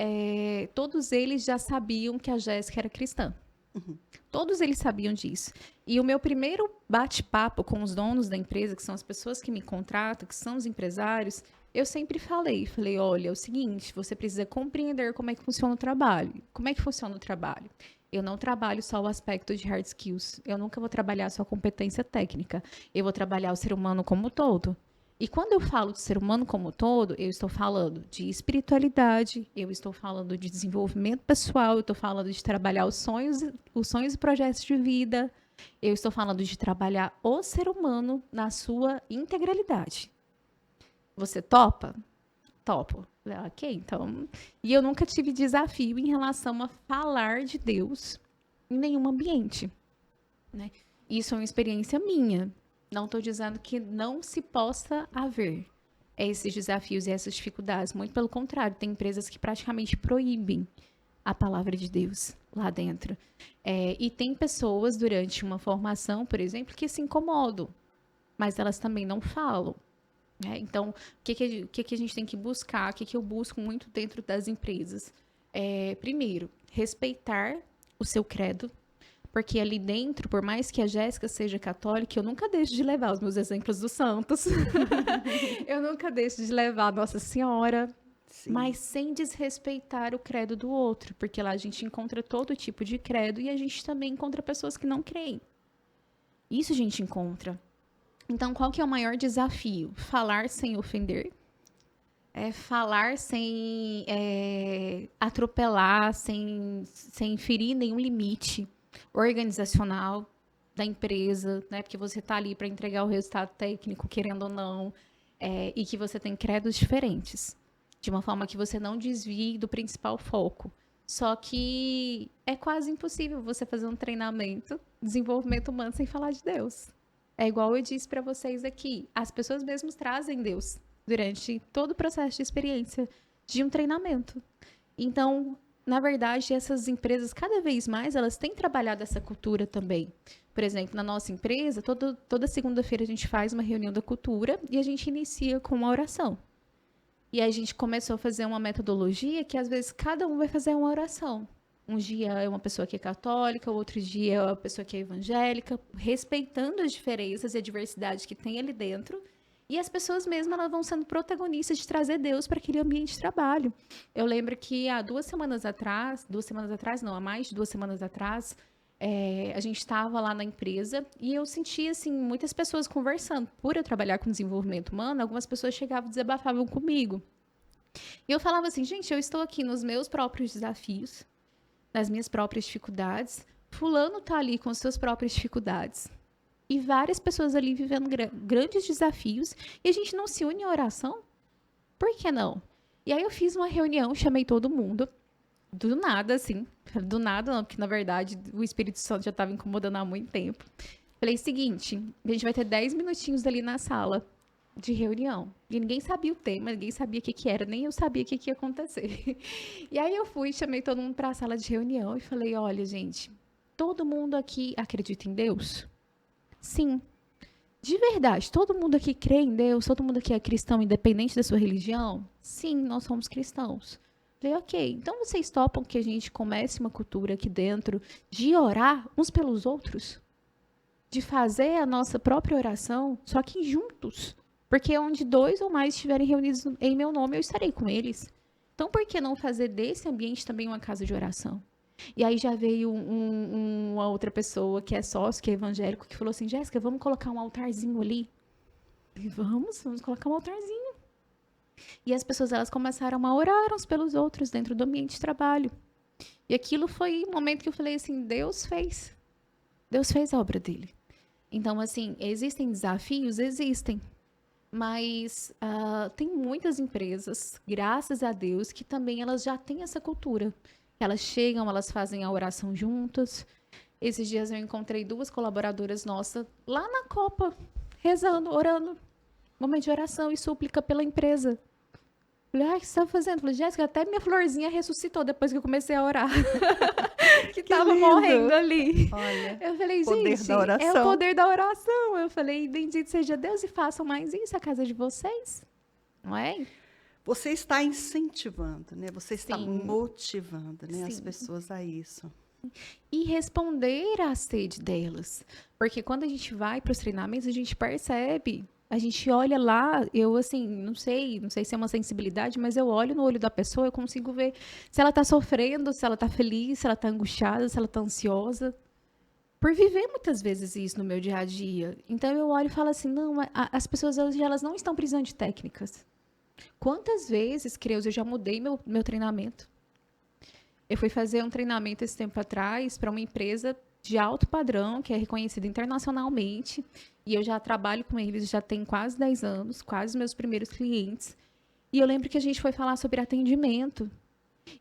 todos eles já sabiam que a Jéssica era cristã. Uhum. Todos eles sabiam disso. E o meu primeiro bate-papo com os donos da empresa, que são as pessoas que me contratam, que são os empresários, eu sempre falei, olha, é o seguinte, você precisa compreender como é que funciona o trabalho. Como é que funciona o trabalho? Eu não trabalho só o aspecto de hard skills. Eu nunca vou trabalhar só a competência técnica. Eu vou trabalhar o ser humano como um todo. E quando eu falo de ser humano como um todo, eu estou falando de espiritualidade, eu estou falando de desenvolvimento pessoal, eu estou falando de trabalhar os sonhos e projetos de vida, eu estou falando de trabalhar o ser humano na sua integralidade. Você topa? Topo. Ok, então... E eu nunca tive desafio em relação a falar de Deus em nenhum ambiente, né? Isso é uma experiência minha. Não estou dizendo que não se possa haver esses desafios e essas dificuldades. Muito pelo contrário, tem empresas que praticamente proíbem a palavra de Deus lá dentro. E tem pessoas durante uma formação, por exemplo, que se incomodam, mas elas também não falam. Então, o que a gente tem que buscar? O que eu busco muito dentro das empresas? Primeiro, respeitar o seu credo. Porque ali dentro, por mais que a Jéssica seja católica, eu nunca deixo de levar os meus exemplos dos santos. Eu nunca deixo de levar a Nossa Senhora. Sim. Mas sem desrespeitar o credo do outro. Porque lá a gente encontra todo tipo de credo e a gente também encontra pessoas que não creem. Isso a gente encontra. Então, qual que é o maior desafio? Falar sem ofender. Falar sem atropelar, sem ferir nenhum limite organizacional da empresa, né? Porque você está ali para entregar o resultado técnico, querendo ou não, e que você tem credos diferentes, de uma forma que você não desvie do principal foco. Só que é quase impossível você fazer um treinamento, desenvolvimento humano, sem falar de Deus. É igual eu disse para vocês aqui, as pessoas mesmo trazem Deus durante todo o processo de experiência de um treinamento. Então, na verdade, essas empresas, cada vez mais, elas têm trabalhado essa cultura também. Por exemplo, na nossa empresa, toda segunda-feira a gente faz uma reunião da cultura e a gente inicia com uma oração. E aí a gente começou a fazer uma metodologia que, às vezes, cada um vai fazer uma oração. Um dia é uma pessoa que é católica, outro dia é uma pessoa que é evangélica, respeitando as diferenças e a diversidade que tem ali dentro. E as pessoas mesmo, elas vão sendo protagonistas de trazer Deus para aquele ambiente de trabalho. Eu lembro que há mais de 2 semanas atrás, a gente estava lá na empresa e eu sentia, assim, muitas pessoas conversando. Por eu trabalhar com desenvolvimento humano, algumas pessoas chegavam e desabafavam comigo. E eu falava assim, gente, eu estou aqui nos meus próprios desafios, nas minhas próprias dificuldades. Fulano tá ali com as suas próprias dificuldades. E várias pessoas ali vivendo grandes desafios. E a gente não se une em oração? Por que não? E aí eu fiz uma reunião, chamei todo mundo. Do nada, assim. Do nada não, porque na verdade o Espírito Santo já estava incomodando há muito tempo. Falei, seguinte, a gente vai ter 10 minutinhos ali na sala de reunião. E ninguém sabia o tema, ninguém sabia o que que era, nem eu sabia o que que ia acontecer. E aí eu fui, chamei todo mundo para a sala de reunião e falei, olha, gente, todo mundo aqui acredita em Deus? Sim. De verdade, todo mundo aqui crê em Deus? Todo mundo aqui é cristão, independente da sua religião? Sim, nós somos cristãos. Falei, ok, então vocês topam que a gente comece uma cultura aqui dentro de orar uns pelos outros? De fazer a nossa própria oração, só que juntos? Porque onde 2 ou mais estiverem reunidos em meu nome, eu estarei com eles. Então, por que não fazer desse ambiente também uma casa de oração? E aí já veio uma outra pessoa que é sócio, que é evangélico, que falou assim, Jéssica, vamos colocar um altarzinho ali? E vamos colocar um altarzinho. E as pessoas, elas começaram a orar uns pelos outros dentro do ambiente de trabalho. E aquilo foi um momento que eu falei assim, Deus fez. Deus fez a obra dele. Então, assim, existem desafios? Existem. Mas tem muitas empresas, graças a Deus, que também elas já têm essa cultura. Elas chegam, elas fazem a oração juntas. Esses dias eu encontrei 2 colaboradoras nossas lá na Copa, rezando, orando. Momento de oração e súplica pela empresa. Falei, o que você está fazendo? Falei, Jéssica, até minha florzinha ressuscitou depois que eu comecei a orar. que estava morrendo ali. Olha, eu falei, poder gente, da oração. é o poder da oração. Eu falei, bendito seja Deus e façam mais isso a casa de vocês. Não é? Você está incentivando, né? Você está Sim. motivando, né, as Sim. pessoas a isso. E responder à sede delas. Porque quando a gente vai para os treinamentos, a gente percebe, a gente olha lá, eu assim, não sei se é uma sensibilidade, mas eu olho no olho da pessoa, eu consigo ver se ela está sofrendo, se ela está feliz, se ela está angustiada, se ela está ansiosa. Por viver muitas vezes isso no meu dia a dia. Então eu olho e falo assim, não, as pessoas hoje, elas não estão precisando de técnicas. Quantas vezes, Creus, eu já mudei meu treinamento. Eu fui fazer um treinamento esse tempo atrás para uma empresa de alto padrão, que é reconhecida internacionalmente, e eu já trabalho com eles, já tem quase 10 anos, quase meus primeiros clientes. E eu lembro que a gente foi falar sobre atendimento.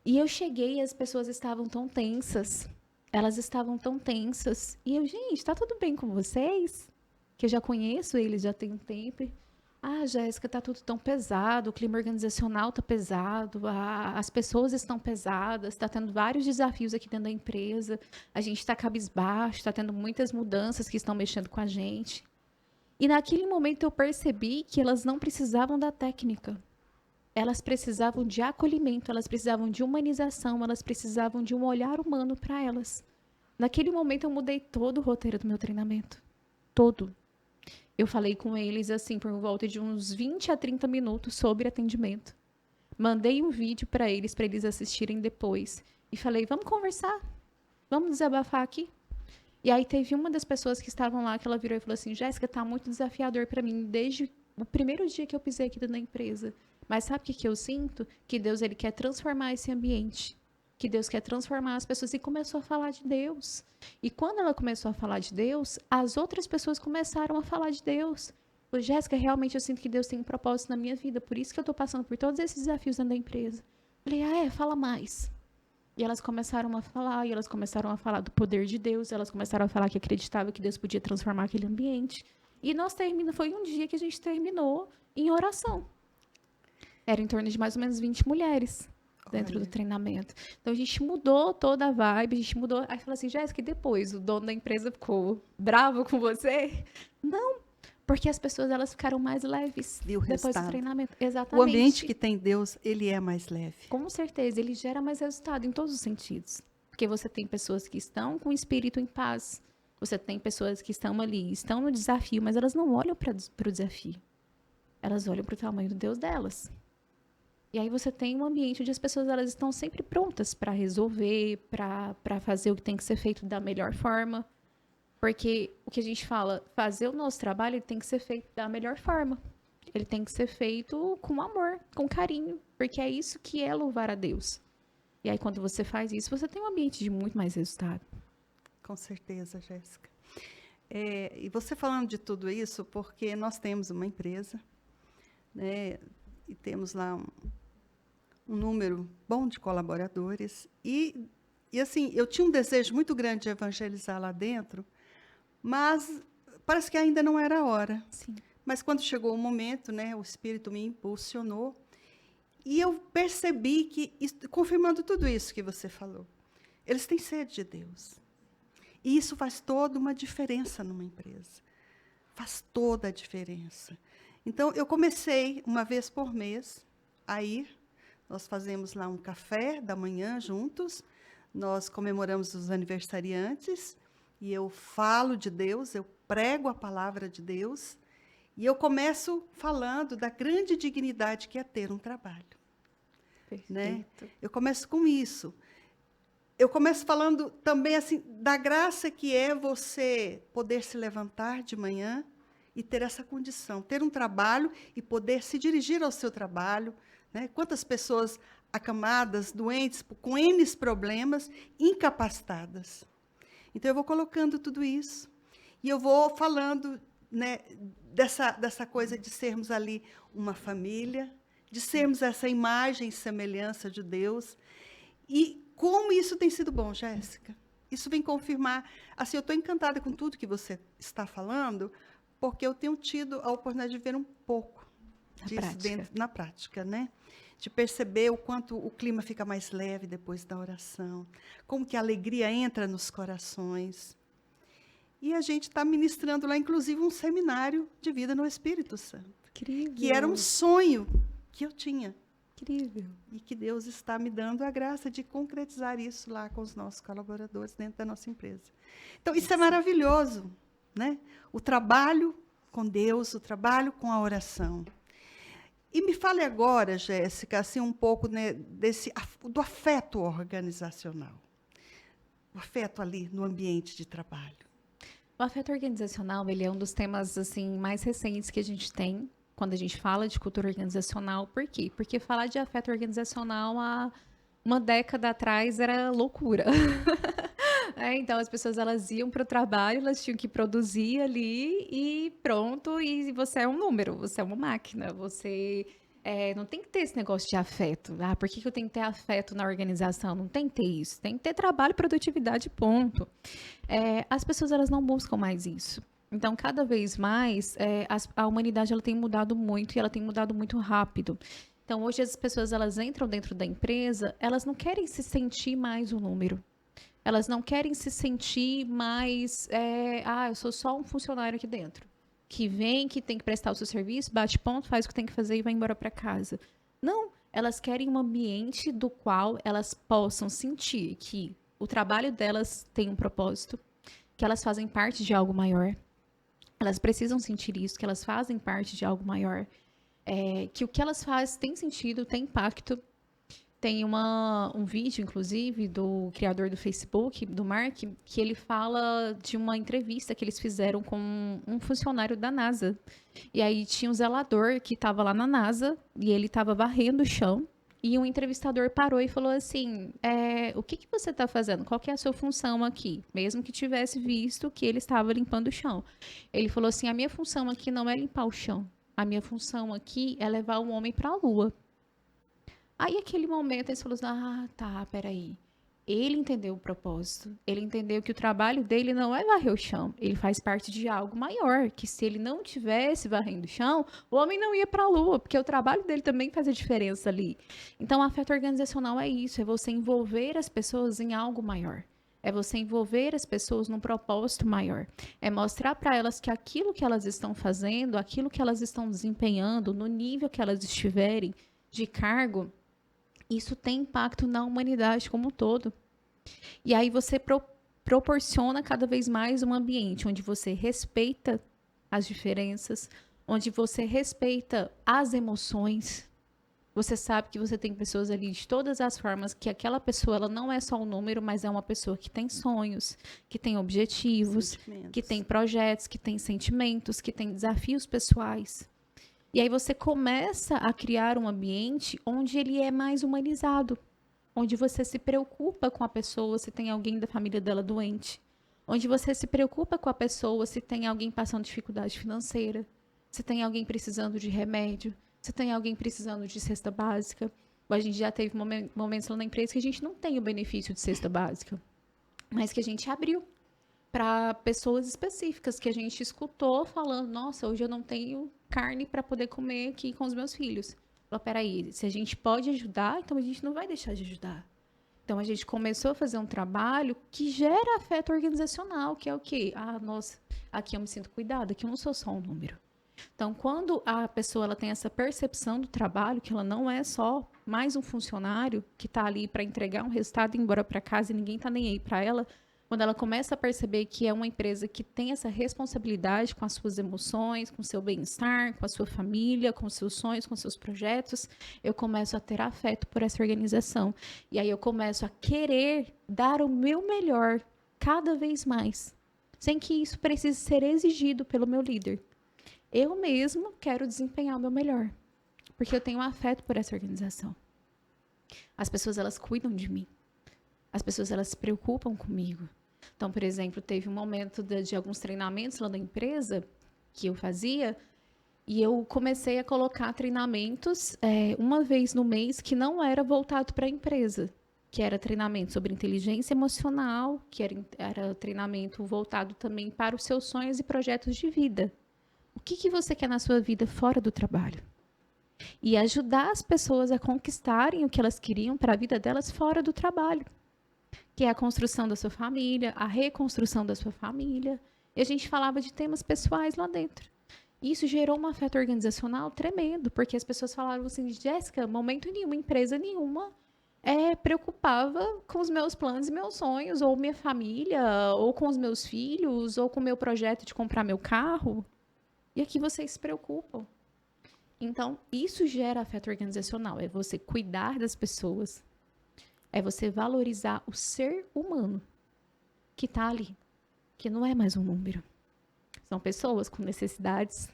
E eu cheguei e as pessoas estavam tão tensas. Elas estavam tão tensas. E eu, gente, tá tudo bem com vocês? Que eu já conheço eles, já tem um tempo. Ah, Jéssica, tá tudo tão pesado, o clima organizacional tá pesado, as pessoas estão pesadas, tá tendo vários desafios aqui dentro da empresa, a gente tá cabisbaixo, tá tendo muitas mudanças que estão mexendo com a gente. E naquele momento eu percebi que elas não precisavam da técnica. Elas precisavam de acolhimento, elas precisavam de humanização, elas precisavam de um olhar humano para elas. Naquele momento eu mudei todo o roteiro do meu treinamento. Todo. Eu falei com eles, assim, por volta de uns 20 a 30 minutos sobre atendimento. Mandei um vídeo para eles assistirem depois. E falei, vamos conversar? Vamos desabafar aqui? E aí teve uma das pessoas que estavam lá, que ela virou e falou assim, Jéssica, tá muito desafiador para mim, desde o primeiro dia que eu pisei aqui dentro da empresa. Mas sabe o que eu sinto? Que Deus, ele quer transformar esse ambiente. Que Deus quer transformar as pessoas. E começou a falar de Deus. E quando ela começou a falar de Deus, as outras pessoas começaram a falar de Deus. Falei, Jéssica, realmente eu sinto que Deus tem um propósito na minha vida. Por isso que eu estou passando por todos esses desafios dentro da empresa. Falei, fala mais. E elas começaram a falar. E elas começaram a falar do poder de Deus. Elas começaram a falar que acreditavam que Deus podia transformar aquele ambiente. E foi um dia que a gente terminou em oração. Era em torno de mais ou menos 20 mulheres dentro do treinamento. Então, a gente mudou toda a vibe, a gente mudou. Aí, falou assim, Jéssica, e depois? O dono da empresa ficou bravo com você? Não, porque as pessoas, elas ficaram mais leves depois do treinamento. Exatamente. O ambiente que tem Deus, ele é mais leve. Com certeza, ele gera mais resultado em todos os sentidos. Porque você tem pessoas que estão com o espírito em paz. Você tem pessoas que estão ali, estão no desafio, mas elas não olham para o desafio. Elas olham para o tamanho do Deus delas. E aí você tem um ambiente onde as pessoas elas estão sempre prontas para resolver, para fazer o que tem que ser feito da melhor forma. Porque o que a gente fala, fazer o nosso trabalho ele tem que ser feito da melhor forma. Ele tem que ser feito com amor, com carinho, porque é isso que é louvar a Deus. E aí quando você faz isso, você tem um ambiente de muito mais resultado. Com certeza, Jéssica. E você falando de tudo isso, porque nós temos uma empresa, né, e temos lá um número bom de colaboradores, e assim, eu tinha um desejo muito grande de evangelizar lá dentro, mas parece que ainda não era a hora. Sim. Mas quando chegou o momento, né, o Espírito me impulsionou, e eu percebi que, confirmando tudo isso que você falou, eles têm sede de Deus. E isso faz toda uma diferença numa empresa. Faz toda a diferença. Então, eu comecei, uma vez por mês, a ir. Nós fazemos lá um café da manhã juntos. Nós comemoramos os aniversariantes. E eu falo de Deus, eu prego a palavra de Deus. E eu começo falando da grande dignidade que é ter um trabalho. Perfeito. Né? Eu começo com isso. Eu começo falando também assim da graça que é você poder se levantar de manhã e ter essa condição, ter um trabalho e poder se dirigir ao seu trabalho. Né? Quantas pessoas acamadas, doentes, com N problemas, incapacitadas. Então, eu vou colocando tudo isso e eu vou falando, né, dessa coisa de sermos ali uma família, de sermos essa imagem e semelhança de Deus. E como isso tem sido bom, Jéssica. Isso vem confirmar. Assim, eu estou encantada com tudo que você está falando, porque eu tenho tido a oportunidade de ver um pouco disso na prática, né? De perceber o quanto o clima fica mais leve depois da oração, como que a alegria entra nos corações. E a gente está ministrando lá, inclusive, um seminário de vida no Espírito Santo. Incrível. Que era um sonho que eu tinha. Incrível. E que Deus está me dando a graça de concretizar isso lá com os nossos colaboradores dentro da nossa empresa. Então, isso é maravilhoso, né? O trabalho com Deus, o trabalho com a oração. E me fale agora, Jéssica, assim, um pouco, né, do afeto organizacional. O afeto ali no ambiente de trabalho. O afeto organizacional, ele é um dos temas assim mais recentes que a gente tem quando a gente fala de cultura organizacional. Por quê? Porque falar de afeto organizacional há uma década atrás era loucura. Então, as pessoas elas iam para o trabalho, elas tinham que produzir ali e pronto, e você é um número, você é uma máquina, você não tem que ter esse negócio de afeto. Ah, por que eu tenho que ter afeto na organização? Não tem que ter isso, tem que ter trabalho e produtividade, ponto. As pessoas elas não buscam mais isso. Então, cada vez mais, a humanidade ela tem mudado muito e ela tem mudado muito rápido. Então, hoje as pessoas elas entram dentro da empresa, elas não querem se sentir mais um número. Elas não querem se sentir mais, eu sou só um funcionário aqui dentro. Que vem, que tem que prestar o seu serviço, bate ponto, faz o que tem que fazer e vai embora para casa. Não, elas querem um ambiente do qual elas possam sentir que o trabalho delas tem um propósito, que elas fazem parte de algo maior. Elas precisam sentir isso, que elas fazem parte de algo maior. Que o que elas fazem tem sentido, tem impacto. Tem um vídeo, inclusive, do criador do Facebook, do Mark, que ele fala de uma entrevista que eles fizeram com um funcionário da NASA. E aí tinha um zelador que estava lá na NASA e ele estava varrendo o chão. E um entrevistador parou e falou assim, o que você está fazendo? Qual que é a sua função aqui? Mesmo que tivesse visto que ele estava limpando o chão. Ele falou assim, a minha função aqui não é limpar o chão. A minha função aqui é levar o homem para a Lua. Aí, aquele momento, eles falaram assim, peraí. Ele entendeu o propósito. Ele entendeu que o trabalho dele não é varrer o chão. Ele faz parte de algo maior, que se ele não tivesse varrendo o chão, o homem não ia para a Lua, porque o trabalho dele também faz a diferença ali. Então, o afeto organizacional é isso, é você envolver as pessoas em algo maior. É você envolver as pessoas num propósito maior. É mostrar para elas que aquilo que elas estão fazendo, aquilo que elas estão desempenhando, no nível que elas estiverem de cargo, isso tem impacto na humanidade como um todo. E aí você proporciona cada vez mais um ambiente onde você respeita as diferenças, onde você respeita as emoções. Você sabe que você tem pessoas ali de todas as formas, que aquela pessoa ela não é só um número, mas é uma pessoa que tem sonhos, que tem objetivos, que tem projetos, que tem sentimentos, que tem desafios pessoais. E aí você começa a criar um ambiente onde ele é mais humanizado, onde você se preocupa com a pessoa se tem alguém da família dela doente, onde você se preocupa com a pessoa se tem alguém passando dificuldade financeira, se tem alguém precisando de remédio, se tem alguém precisando de cesta básica. A gente já teve momentos lá na empresa que a gente não tem o benefício de cesta básica, mas que a gente abriu para pessoas específicas, que a gente escutou falando, nossa, hoje eu não tenho carne para poder comer aqui com os meus filhos. Falou, peraí, se a gente pode ajudar, então a gente não vai deixar de ajudar. Então a gente começou a fazer um trabalho que gera afeto organizacional, que é o quê? Ah, nossa, aqui eu me sinto cuidada, aqui eu não sou só um número. Então, quando a pessoa ela tem essa percepção do trabalho, que ela não é só mais um funcionário que está ali para entregar um resultado e ir embora para casa e ninguém está nem aí para ela, quando ela começa a perceber que é uma empresa que tem essa responsabilidade com as suas emoções, com o seu bem-estar, com a sua família, com os seus sonhos, com os seus projetos, eu começo a ter afeto por essa organização. E aí eu começo a querer dar o meu melhor cada vez mais, sem que isso precise ser exigido pelo meu líder. Eu mesmo quero desempenhar o meu melhor, porque eu tenho um afeto por essa organização. As pessoas, elas cuidam de mim. As pessoas, elas se preocupam comigo. Então, por exemplo, teve um momento de alguns treinamentos lá na empresa que eu fazia, e eu comecei a colocar treinamentos uma vez no mês que não era voltado para a empresa, que era treinamento sobre inteligência emocional, que era treinamento voltado também para os seus sonhos e projetos de vida. O que você quer na sua vida fora do trabalho? E ajudar as pessoas a conquistarem o que elas queriam para a vida delas fora do trabalho. Que é a construção da sua família, a reconstrução da sua família. E a gente falava de temas pessoais lá dentro. E isso gerou um afeto organizacional tremendo, porque as pessoas falavam assim, Jéssica, momento nenhum, empresa nenhuma preocupava com os meus planos e meus sonhos, ou minha família, ou com os meus filhos, ou com o meu projeto de comprar meu carro. E aqui vocês se preocupam. Então, isso gera afeto organizacional. É você cuidar das pessoas. É você valorizar o ser humano que está ali. Que não é mais um número. São pessoas com necessidades,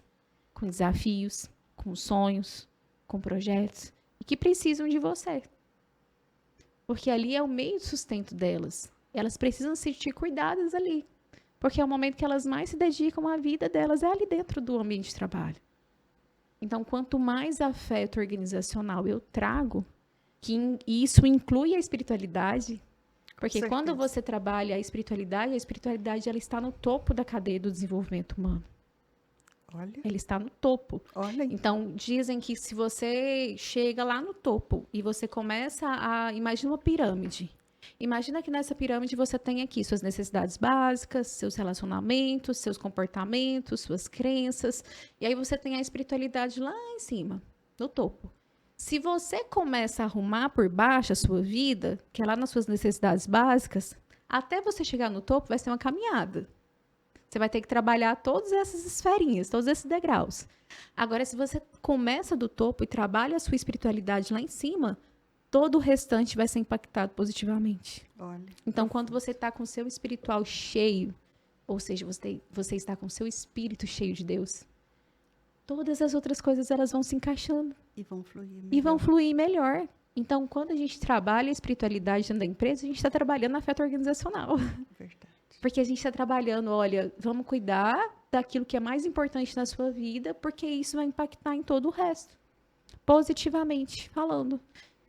com desafios, com sonhos, com projetos. E que precisam de você. Porque ali é o meio de sustento delas. Elas precisam se sentir cuidadas ali. Porque é o momento que elas mais se dedicam à vida delas, é ali dentro do ambiente de trabalho. Então, quanto mais afeto organizacional eu trago, e isso inclui a espiritualidade, porque quando você trabalha a espiritualidade ela está no topo da cadeia do desenvolvimento humano. Olha. Ela está no topo. Olha. Então, dizem que se você chega lá no topo e você começa imagina uma pirâmide. Imagina que nessa pirâmide você tem aqui suas necessidades básicas, seus relacionamentos, seus comportamentos, suas crenças. E aí você tem a espiritualidade lá em cima, no topo. Se você começa a arrumar por baixo a sua vida, que é lá nas suas necessidades básicas, até você chegar no topo vai ser uma caminhada. Você vai ter que trabalhar todas essas esferinhas, todos esses degraus. Agora, se você começa do topo e trabalha a sua espiritualidade lá em cima, todo o restante vai ser impactado positivamente. Olha, então, quando você está com o seu espiritual cheio, ou seja, você está com o seu espírito cheio de Deus, todas as outras coisas elas vão se encaixando. E vão fluir melhor. Então, quando a gente trabalha a espiritualidade dentro da empresa, a gente está trabalhando afeto organizacional. Verdade. Porque a gente está trabalhando, olha, vamos cuidar daquilo que é mais importante na sua vida, porque isso vai impactar em todo o resto. Positivamente falando.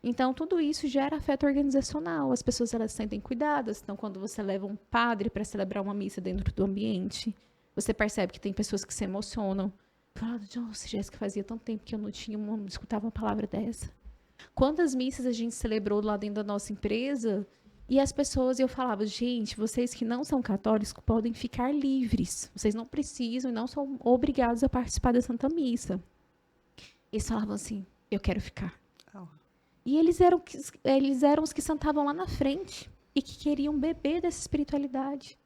Então, tudo isso gera afeto organizacional. As pessoas, elas se sentem cuidadas. Então, quando você leva um padre para celebrar uma missa dentro do ambiente, você percebe que tem pessoas que se emocionam. Fala, nossa, Jéssica, fazia tanto tempo que eu não escutava uma palavra dessa. Quantas missas a gente celebrou lá dentro da nossa empresa? E as pessoas, eu falava, gente, vocês que não são católicos podem ficar livres. Vocês não precisam e não são obrigados a participar da Santa Missa. Eles falavam assim, eu quero ficar. E eles eram os que sentavam lá na frente e que queriam beber dessa espiritualidade.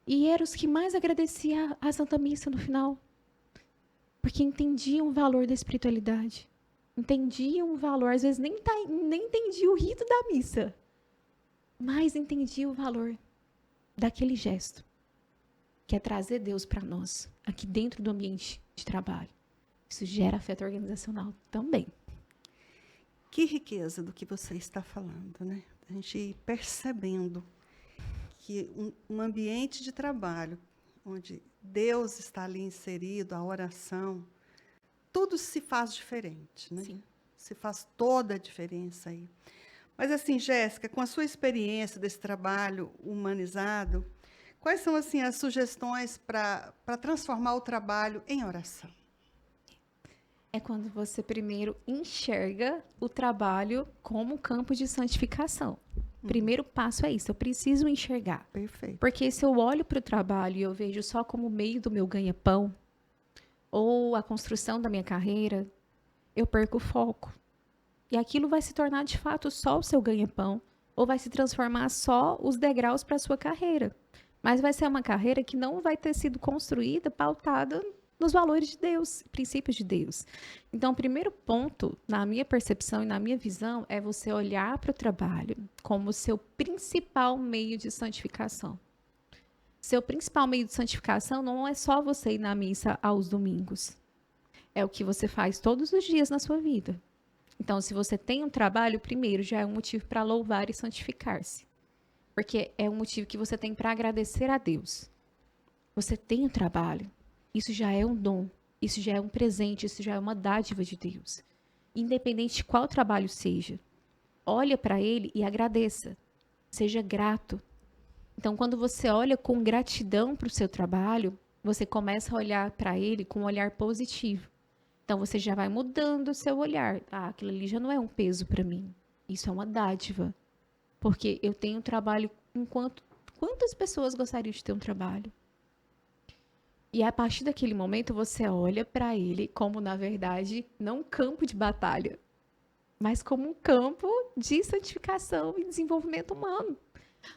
E eram os que mais agradeciam a Santa Missa no final. Porque entendiam o valor da espiritualidade. entendiam o valor, às vezes nem entendia o rito da missa, mas entendia o valor daquele gesto, que é trazer Deus para nós, aqui dentro do ambiente de trabalho. Isso gera afeto organizacional também. Que riqueza do que você está falando, né? A gente ir percebendo que um ambiente de trabalho, onde Deus está ali inserido, a oração, tudo se faz diferente, né? Sim. Se faz toda a diferença aí. Mas assim, Jéssica, com a sua experiência desse trabalho humanizado, quais são assim as sugestões para transformar o trabalho em oração? É quando você primeiro enxerga o trabalho como campo de santificação. Primeiro passo é isso, eu preciso enxergar. Perfeito. Porque se eu olho para o trabalho e eu vejo só como meio do meu ganha-pão, ou a construção da minha carreira, eu perco o foco. E aquilo vai se tornar, de fato, só o seu ganha-pão, ou vai se transformar só os degraus para a sua carreira. Mas vai ser uma carreira que não vai ter sido construída, pautada nos valores de Deus, princípios de Deus. Então, o primeiro ponto, na minha percepção e na minha visão, é você olhar para o trabalho como o seu principal meio de santificação. Seu principal meio de santificação não é só você ir na missa aos domingos. É o que você faz todos os dias na sua vida. Então, se você tem um trabalho, primeiro, já é um motivo para louvar e santificar-se. Porque é um motivo que você tem para agradecer a Deus. Você tem um trabalho. Isso já é um dom, isso já é um presente, isso já é uma dádiva de Deus. Independente de qual trabalho seja, olha para ele e agradeça. Seja grato. Então, quando você olha com gratidão para o seu trabalho, você começa a olhar para ele com um olhar positivo. Então, você já vai mudando o seu olhar. Ah, aquilo ali já não é um peso para mim. Isso é uma dádiva. Porque eu tenho um trabalho enquanto... Quantas pessoas gostariam de ter um trabalho? E a partir daquele momento, você olha para ele como, na verdade, não um campo de batalha, mas como um campo de santificação e desenvolvimento humano,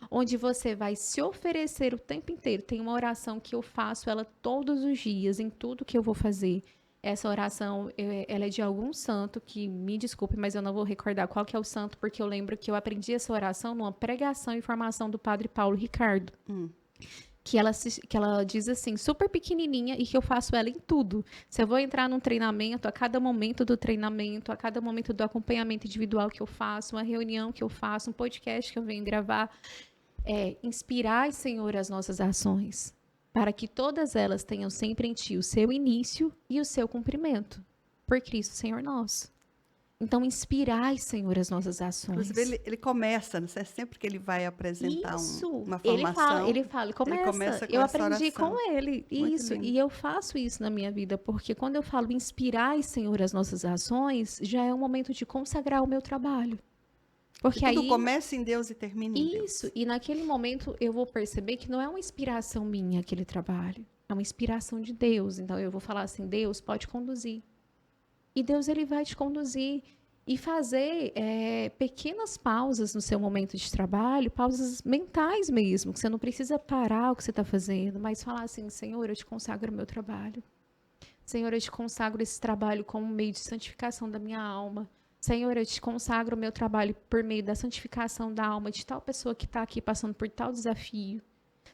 onde você vai se oferecer o tempo inteiro. Tem uma oração que eu faço ela todos os dias, em tudo que eu vou fazer. Essa oração, ela é de algum santo, que me desculpe, mas eu não vou recordar qual que é o santo, porque eu lembro que eu aprendi essa oração numa pregação e formação do padre Paulo Ricardo. Que ela diz assim, super pequenininha, e que eu faço ela em tudo. Se eu vou entrar num treinamento, a cada momento do treinamento, a cada momento do acompanhamento individual que eu faço, uma reunião que eu faço, um podcast que eu venho gravar, inspirai, Senhor, as nossas ações, para que todas elas tenham sempre em Ti o seu início e o seu cumprimento. Por Cristo, Senhor nosso. Então, inspirai, Senhor, as nossas ações. Inclusive, ele começa, não sei, sempre que ele vai apresentar uma formação. Ele começa com eu essa aprendi oração. com ele. Muito Isso, lindo. e eu faço isso na minha vida, porque quando eu falo inspirai, Senhor, as nossas ações, já é um momento de consagrar o meu trabalho. Porque E tudo aí começa em Deus e termina em Deus. isso, e naquele momento eu vou perceber que não é uma inspiração minha aquele trabalho, é uma inspiração de Deus. Então eu vou falar assim, Deus pode conduzir. E Deus, ele vai te conduzir e fazer pequenas pausas no seu momento de trabalho, pausas mentais mesmo, que você não precisa parar o que você está fazendo, mas falar assim, Senhor, eu te consagro o meu trabalho. Senhor, eu te consagro esse trabalho como meio de santificação da minha alma. Senhor, eu te consagro o meu trabalho por meio da santificação da alma de tal pessoa que está aqui passando por tal desafio.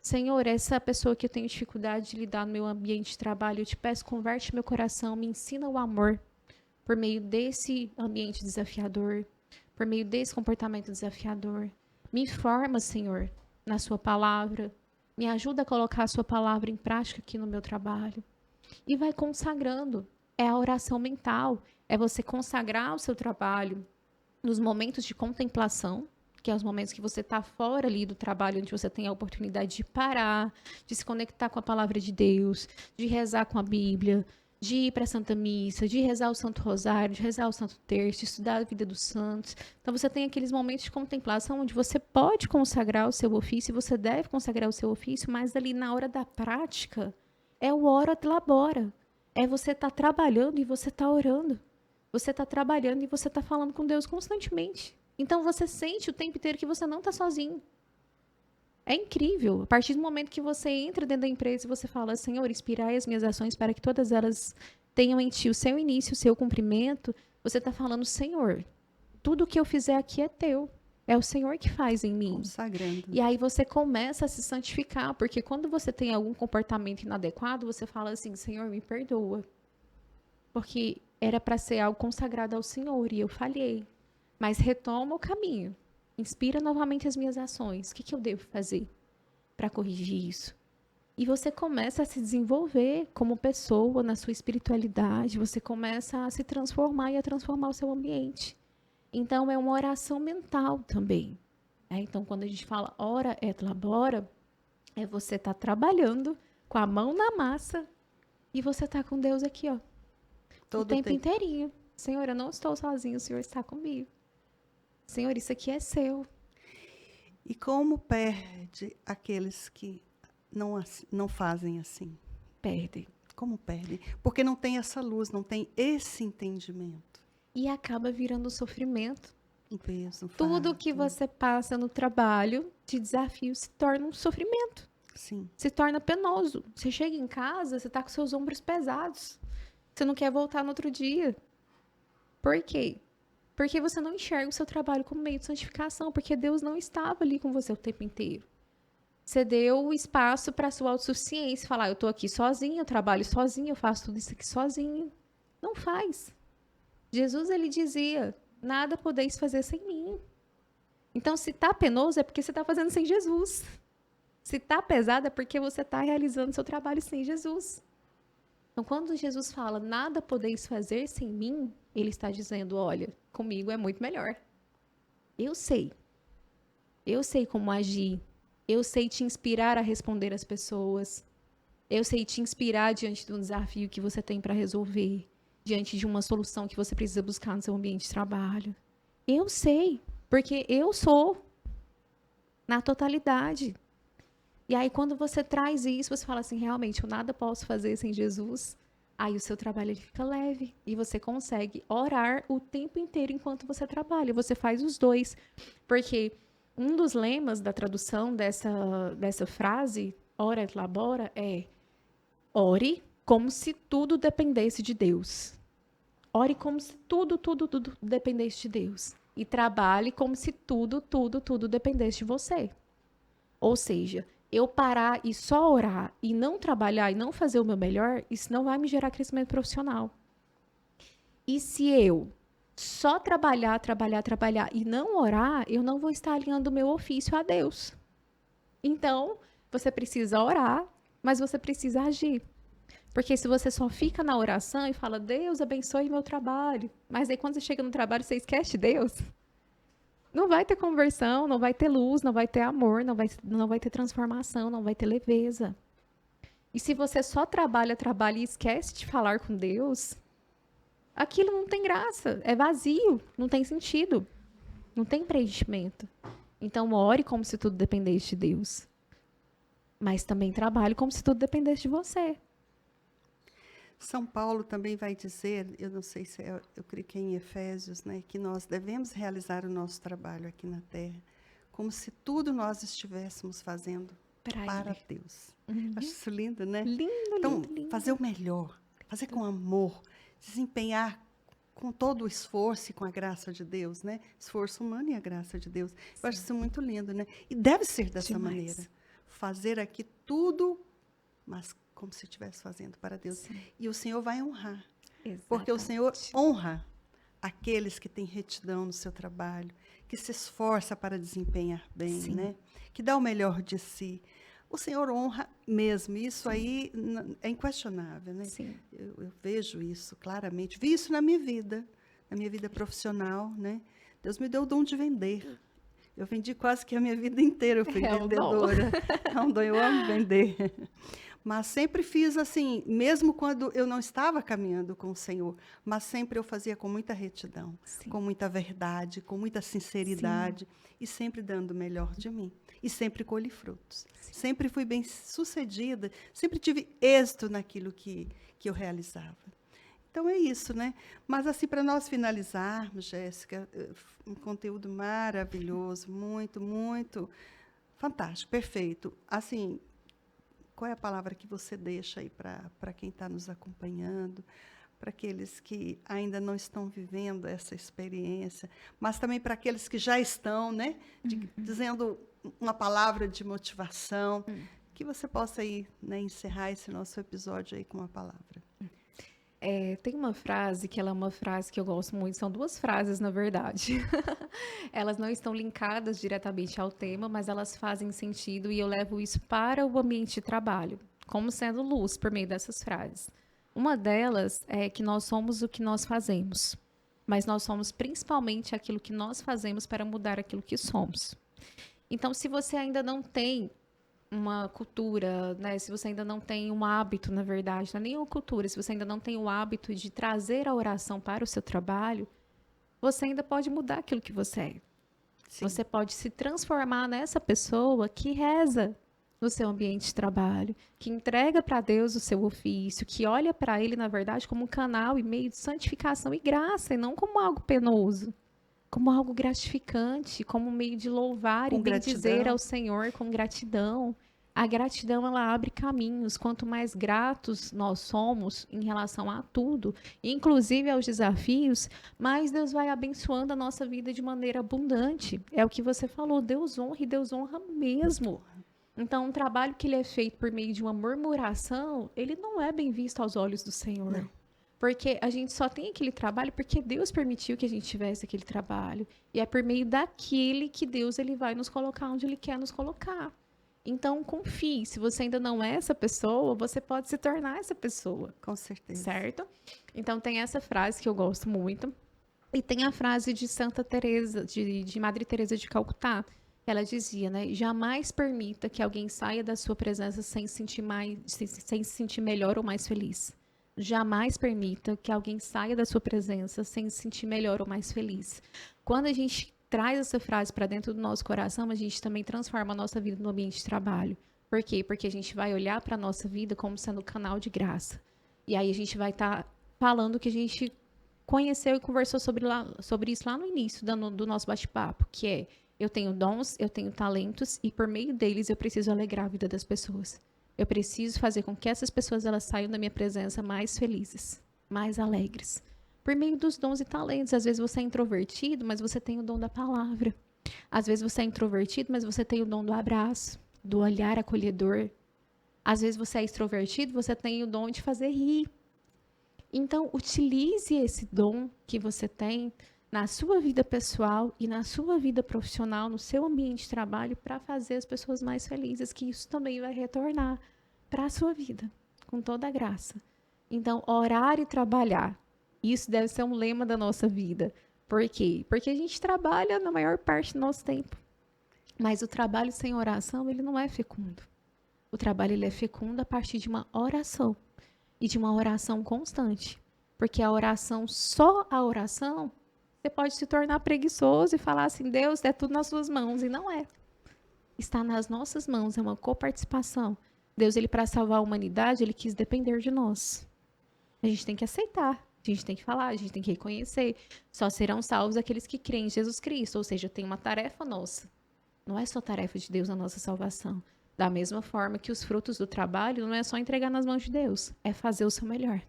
Senhor, essa pessoa que eu tenho dificuldade de lidar no meu ambiente de trabalho, eu te peço, converte meu coração, me ensina o amor por meio desse ambiente desafiador, por meio desse comportamento desafiador. Me forma, Senhor, na sua palavra. Me ajuda a colocar a sua palavra em prática aqui no meu trabalho. E vai consagrando. É a oração mental. É você consagrar o seu trabalho nos momentos de contemplação, que é os momentos que você está fora ali do trabalho, onde você tem a oportunidade de parar, de se conectar com a palavra de Deus, de rezar com a Bíblia, de ir para a Santa Missa, de rezar o Santo Rosário, de rezar o Santo Terço, de estudar a vida dos santos. Então, você tem aqueles momentos de contemplação onde você pode consagrar o seu ofício, você deve consagrar o seu ofício, mas ali na hora da prática, é o ora et labora. É você estar trabalhando e você estar orando. Você está trabalhando e você está falando com Deus constantemente. Então, você sente o tempo inteiro que você não está sozinho. É incrível. A partir do momento que você entra dentro da empresa e você fala, Senhor, inspirai as minhas ações para que todas elas tenham em Ti o seu início, o seu cumprimento, Você está falando, Senhor, tudo que eu fizer aqui é teu. É o Senhor que faz em mim. Consagrando. E aí você começa a se santificar, porque quando você tem algum comportamento inadequado, você fala assim, Senhor, me perdoa. Porque era para ser algo consagrado ao Senhor e eu falhei. Mas retoma o caminho. Inspira novamente as minhas ações. O que eu devo fazer para corrigir isso? E você começa a se desenvolver como pessoa na sua espiritualidade. Você começa a se transformar e a transformar o seu ambiente. Então, é uma oração mental também. Então, quando a gente fala ora et labora, é você estar trabalhando com a mão na massa e você tá com Deus aqui, ó. O tempo inteirinho. Senhor, eu não estou sozinho, o Senhor está comigo. Senhor, isso aqui é seu. E como perde aqueles que não fazem assim? Perdem. Como perdem? Porque não tem essa luz, não tem esse entendimento. E acaba virando sofrimento. Um peso, um Tudo fardo. que você passa no trabalho de desafio se torna um sofrimento. Sim. Se torna penoso. Você chega em casa, você está com seus ombros pesados. Você não quer voltar no outro dia. Por quê? Porque você não enxerga o seu trabalho como meio de santificação, porque Deus não estava ali com você o tempo inteiro. Você deu espaço para a sua autossuficiência, falar, eu estou aqui sozinho, eu trabalho sozinho, eu faço tudo isso aqui sozinho. Não faz. Jesus, ele dizia, nada podeis fazer sem mim. Então, se está penoso, é porque você está fazendo sem Jesus. Se está pesado, é porque você está realizando seu trabalho sem Jesus. Então, quando Jesus fala, nada podeis fazer sem mim, ele está dizendo, olha, comigo é muito melhor. Eu sei. Eu sei como agir. Eu sei te inspirar a responder às pessoas. Eu sei te inspirar diante de um desafio que você tem para resolver. Diante de uma solução que você precisa buscar no seu ambiente de trabalho. Eu sei, porque eu sou. Na totalidade. E aí, quando você traz isso, você fala assim, realmente, eu nada posso fazer sem Jesus. Aí o seu trabalho ele fica leve. E você consegue orar o tempo inteiro enquanto você trabalha. Você faz os dois. Porque um dos lemas da tradução dessa frase, ora et labora, é ore como se tudo dependesse de Deus. Ore como se tudo dependesse de Deus. E trabalhe como se tudo dependesse de você. Ou seja, eu parar e só orar e não trabalhar e não fazer o meu melhor, isso não vai me gerar crescimento profissional. E se eu só trabalhar e não orar, eu não vou estar alinhando o meu ofício a Deus. Então, você precisa orar, mas você precisa agir. Porque se você só fica na oração e fala, Deus abençoe meu trabalho, mas aí quando você chega no trabalho, você esquece de Deus, não vai ter conversão, não vai ter luz, não vai ter amor, não vai ter transformação, não vai ter leveza. E se você só trabalha e esquece de falar com Deus, aquilo não tem graça, é vazio, não tem sentido, não tem preenchimento. Então, ore como se tudo dependesse de Deus. Mas também trabalhe como se tudo dependesse de você. São Paulo também vai dizer, eu não sei se eu creio que é em Efésios, né, que nós devemos realizar o nosso trabalho aqui na Terra como se tudo nós estivéssemos fazendo para Deus. Acho isso lindo, né? Lindo, então, lindo. Fazer o melhor, fazer com amor, desempenhar com todo o esforço e com a graça de Deus, né? Esforço humano e a graça de Deus. Sim. Eu acho isso muito lindo, né? E deve ser dessa maneira. Fazer aqui tudo, mas como se estivesse fazendo para Deus. Sim. E o Senhor vai honrar. Exatamente. Porque o Senhor honra aqueles que têm retidão no seu trabalho, que se esforça para desempenhar bem, Sim. né? Que dá o melhor de si. O Senhor honra mesmo. Isso aí é inquestionável, né? Sim. Eu vejo isso claramente. Vi isso na minha vida profissional, né? Deus me deu o dom de vender. Eu vendi quase que a minha vida inteira, eu fui vendedora. É um dom, eu amo vender. Mas sempre fiz assim, mesmo quando eu não estava caminhando com o Senhor, mas sempre eu fazia com muita retidão, Sim. com muita verdade, com muita sinceridade, Sim. e sempre dando o melhor de mim. E sempre colhi frutos. Sim. Sempre fui bem sucedida, sempre tive êxito naquilo que eu realizava. Então, é isso, né? Mas, assim, para nós finalizarmos, Jéssica, um conteúdo maravilhoso, muito, muito fantástico, perfeito. Assim, qual é a palavra que você deixa aí para quem está nos acompanhando, para aqueles que ainda não estão vivendo essa experiência, mas também para aqueles que já estão, né, dizendo uma palavra de motivação, que você possa aí, né, encerrar esse nosso episódio aí com uma palavra. Tem uma frase que ela é uma frase que eu gosto muito, são duas frases, na verdade. Elas não estão linkadas diretamente ao tema, mas elas fazem sentido e eu levo isso para o ambiente de trabalho, como sendo luz por meio dessas frases. Uma delas é que nós somos o que nós fazemos, mas nós somos principalmente aquilo que nós fazemos para mudar aquilo que somos. Então, se você ainda não tem uma cultura, né? Se você ainda não tem um hábito, na verdade, não é nem uma cultura, se você ainda não tem o hábito de trazer a oração para o seu trabalho, você ainda pode mudar aquilo que você é. Sim. Você pode se transformar nessa pessoa que reza no seu ambiente de trabalho, que entrega para Deus o seu ofício, que olha para Ele, na verdade, como um canal e meio de santificação e graça, e não como algo penoso, como algo gratificante, como um meio de louvar Com e bendizer gratidão. ao Senhor com gratidão. A gratidão, ela abre caminhos. Quanto mais gratos nós somos em relação a tudo, inclusive aos desafios, mais Deus vai abençoando a nossa vida de maneira abundante. É o que você falou, Deus honra e Deus honra mesmo. Então, um trabalho que ele é feito por meio de uma murmuração, ele não é bem visto aos olhos do Senhor. Não. Porque a gente só tem aquele trabalho porque Deus permitiu que a gente tivesse aquele trabalho. E é por meio daquele que Deus ele vai nos colocar onde Ele quer nos colocar. Então, confie. Se você ainda não é essa pessoa, você pode se tornar essa pessoa. Com certeza. Certo? Então, tem essa frase que eu gosto muito. E tem a frase de Santa Teresa, de Madre Teresa de Calcutá. Ela dizia, né? Jamais permita que alguém saia da sua presença sem se sentir melhor ou mais feliz. Jamais permita que alguém saia da sua presença sem se sentir melhor ou mais feliz. Quando a gente traz essa frase para dentro do nosso coração, a gente também transforma a nossa vida no ambiente de trabalho. Por quê? Porque a gente vai olhar para a nossa vida como sendo um canal de graça. E aí a gente vai estar falando que a gente conheceu e conversou sobre isso lá no início do nosso bate-papo, que é, eu tenho dons, eu tenho talentos, e por meio deles eu preciso alegrar a vida das pessoas. Eu preciso fazer com que essas pessoas elas saiam da minha presença mais felizes, mais alegres. Por meio dos dons e talentos. Às vezes você é introvertido, mas você tem o dom da palavra. Às vezes você é introvertido, mas você tem o dom do abraço, do olhar acolhedor. Às vezes você é extrovertido, você tem o dom de fazer rir. Então, utilize esse dom que você tem na sua vida pessoal e na sua vida profissional, no seu ambiente de trabalho, para fazer as pessoas mais felizes, que isso também vai retornar para a sua vida, com toda a graça. Então, orar e trabalhar. Isso deve ser um lema da nossa vida. Por quê? Porque a gente trabalha na maior parte do nosso tempo. Mas o trabalho sem oração, ele não é fecundo. O trabalho ele é fecundo a partir de uma oração. E de uma oração constante. Porque a oração, só a oração, você pode se tornar preguiçoso e falar assim, Deus, é tudo nas suas mãos. E não é. Está nas nossas mãos, é uma coparticipação. Deus, ele para salvar a humanidade, ele quis depender de nós. A gente tem que aceitar. A gente tem que falar, a gente tem que reconhecer. Só serão salvos aqueles que creem em Jesus Cristo. Ou seja, tem uma tarefa nossa. Não é só tarefa de Deus a nossa salvação. Da mesma forma que os frutos do trabalho não é só entregar nas mãos de Deus. É fazer o seu melhor.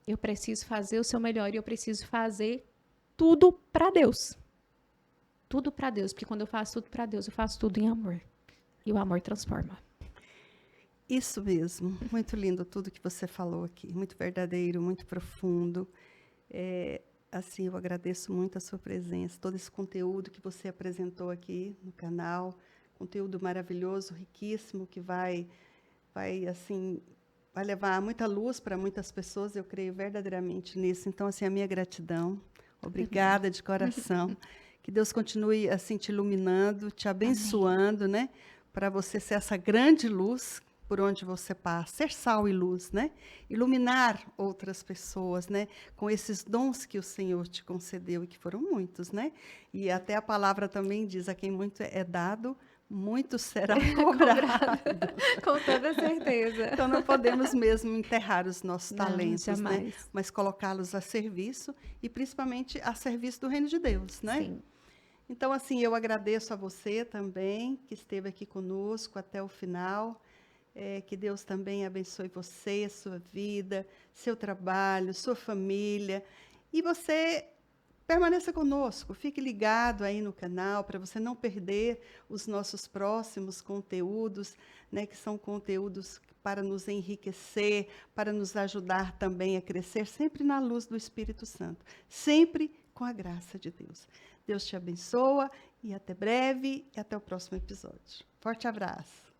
Eu preciso fazer o seu melhor e eu preciso fazer tudo para Deus. Tudo para Deus. Porque quando eu faço tudo para Deus, eu faço tudo em amor. E o amor transforma. Isso mesmo, muito lindo tudo que você falou aqui, muito verdadeiro, muito profundo. Assim, eu agradeço muito a sua presença, todo esse conteúdo que você apresentou aqui no canal, conteúdo maravilhoso, riquíssimo, que vai levar muita luz para muitas pessoas, eu creio verdadeiramente nisso. Então, assim, a minha gratidão, obrigada de coração. Que Deus continue assim te iluminando, te abençoando, né? Para você ser essa grande luz por onde você passa, ser sal e luz, né? Iluminar outras pessoas, né? Com esses dons que o Senhor te concedeu e que foram muitos, né? E até a palavra também diz, a quem muito é dado, muito será cobrado. Com toda certeza. Então não podemos mesmo enterrar os nossos talentos, jamais. né? Mas colocá-los a serviço e principalmente a serviço do reino de Deus, né? Sim. Então, assim, eu agradeço a você também, que esteve aqui conosco até o final. Que Deus também abençoe você, sua vida, seu trabalho, sua família. E você permaneça conosco, fique ligado aí no canal para você não perder os nossos próximos conteúdos, né, que são conteúdos para nos enriquecer, para nos ajudar também a crescer, sempre na luz do Espírito Santo, sempre com a graça de Deus. Deus te abençoa e até breve e até o próximo episódio. Forte abraço.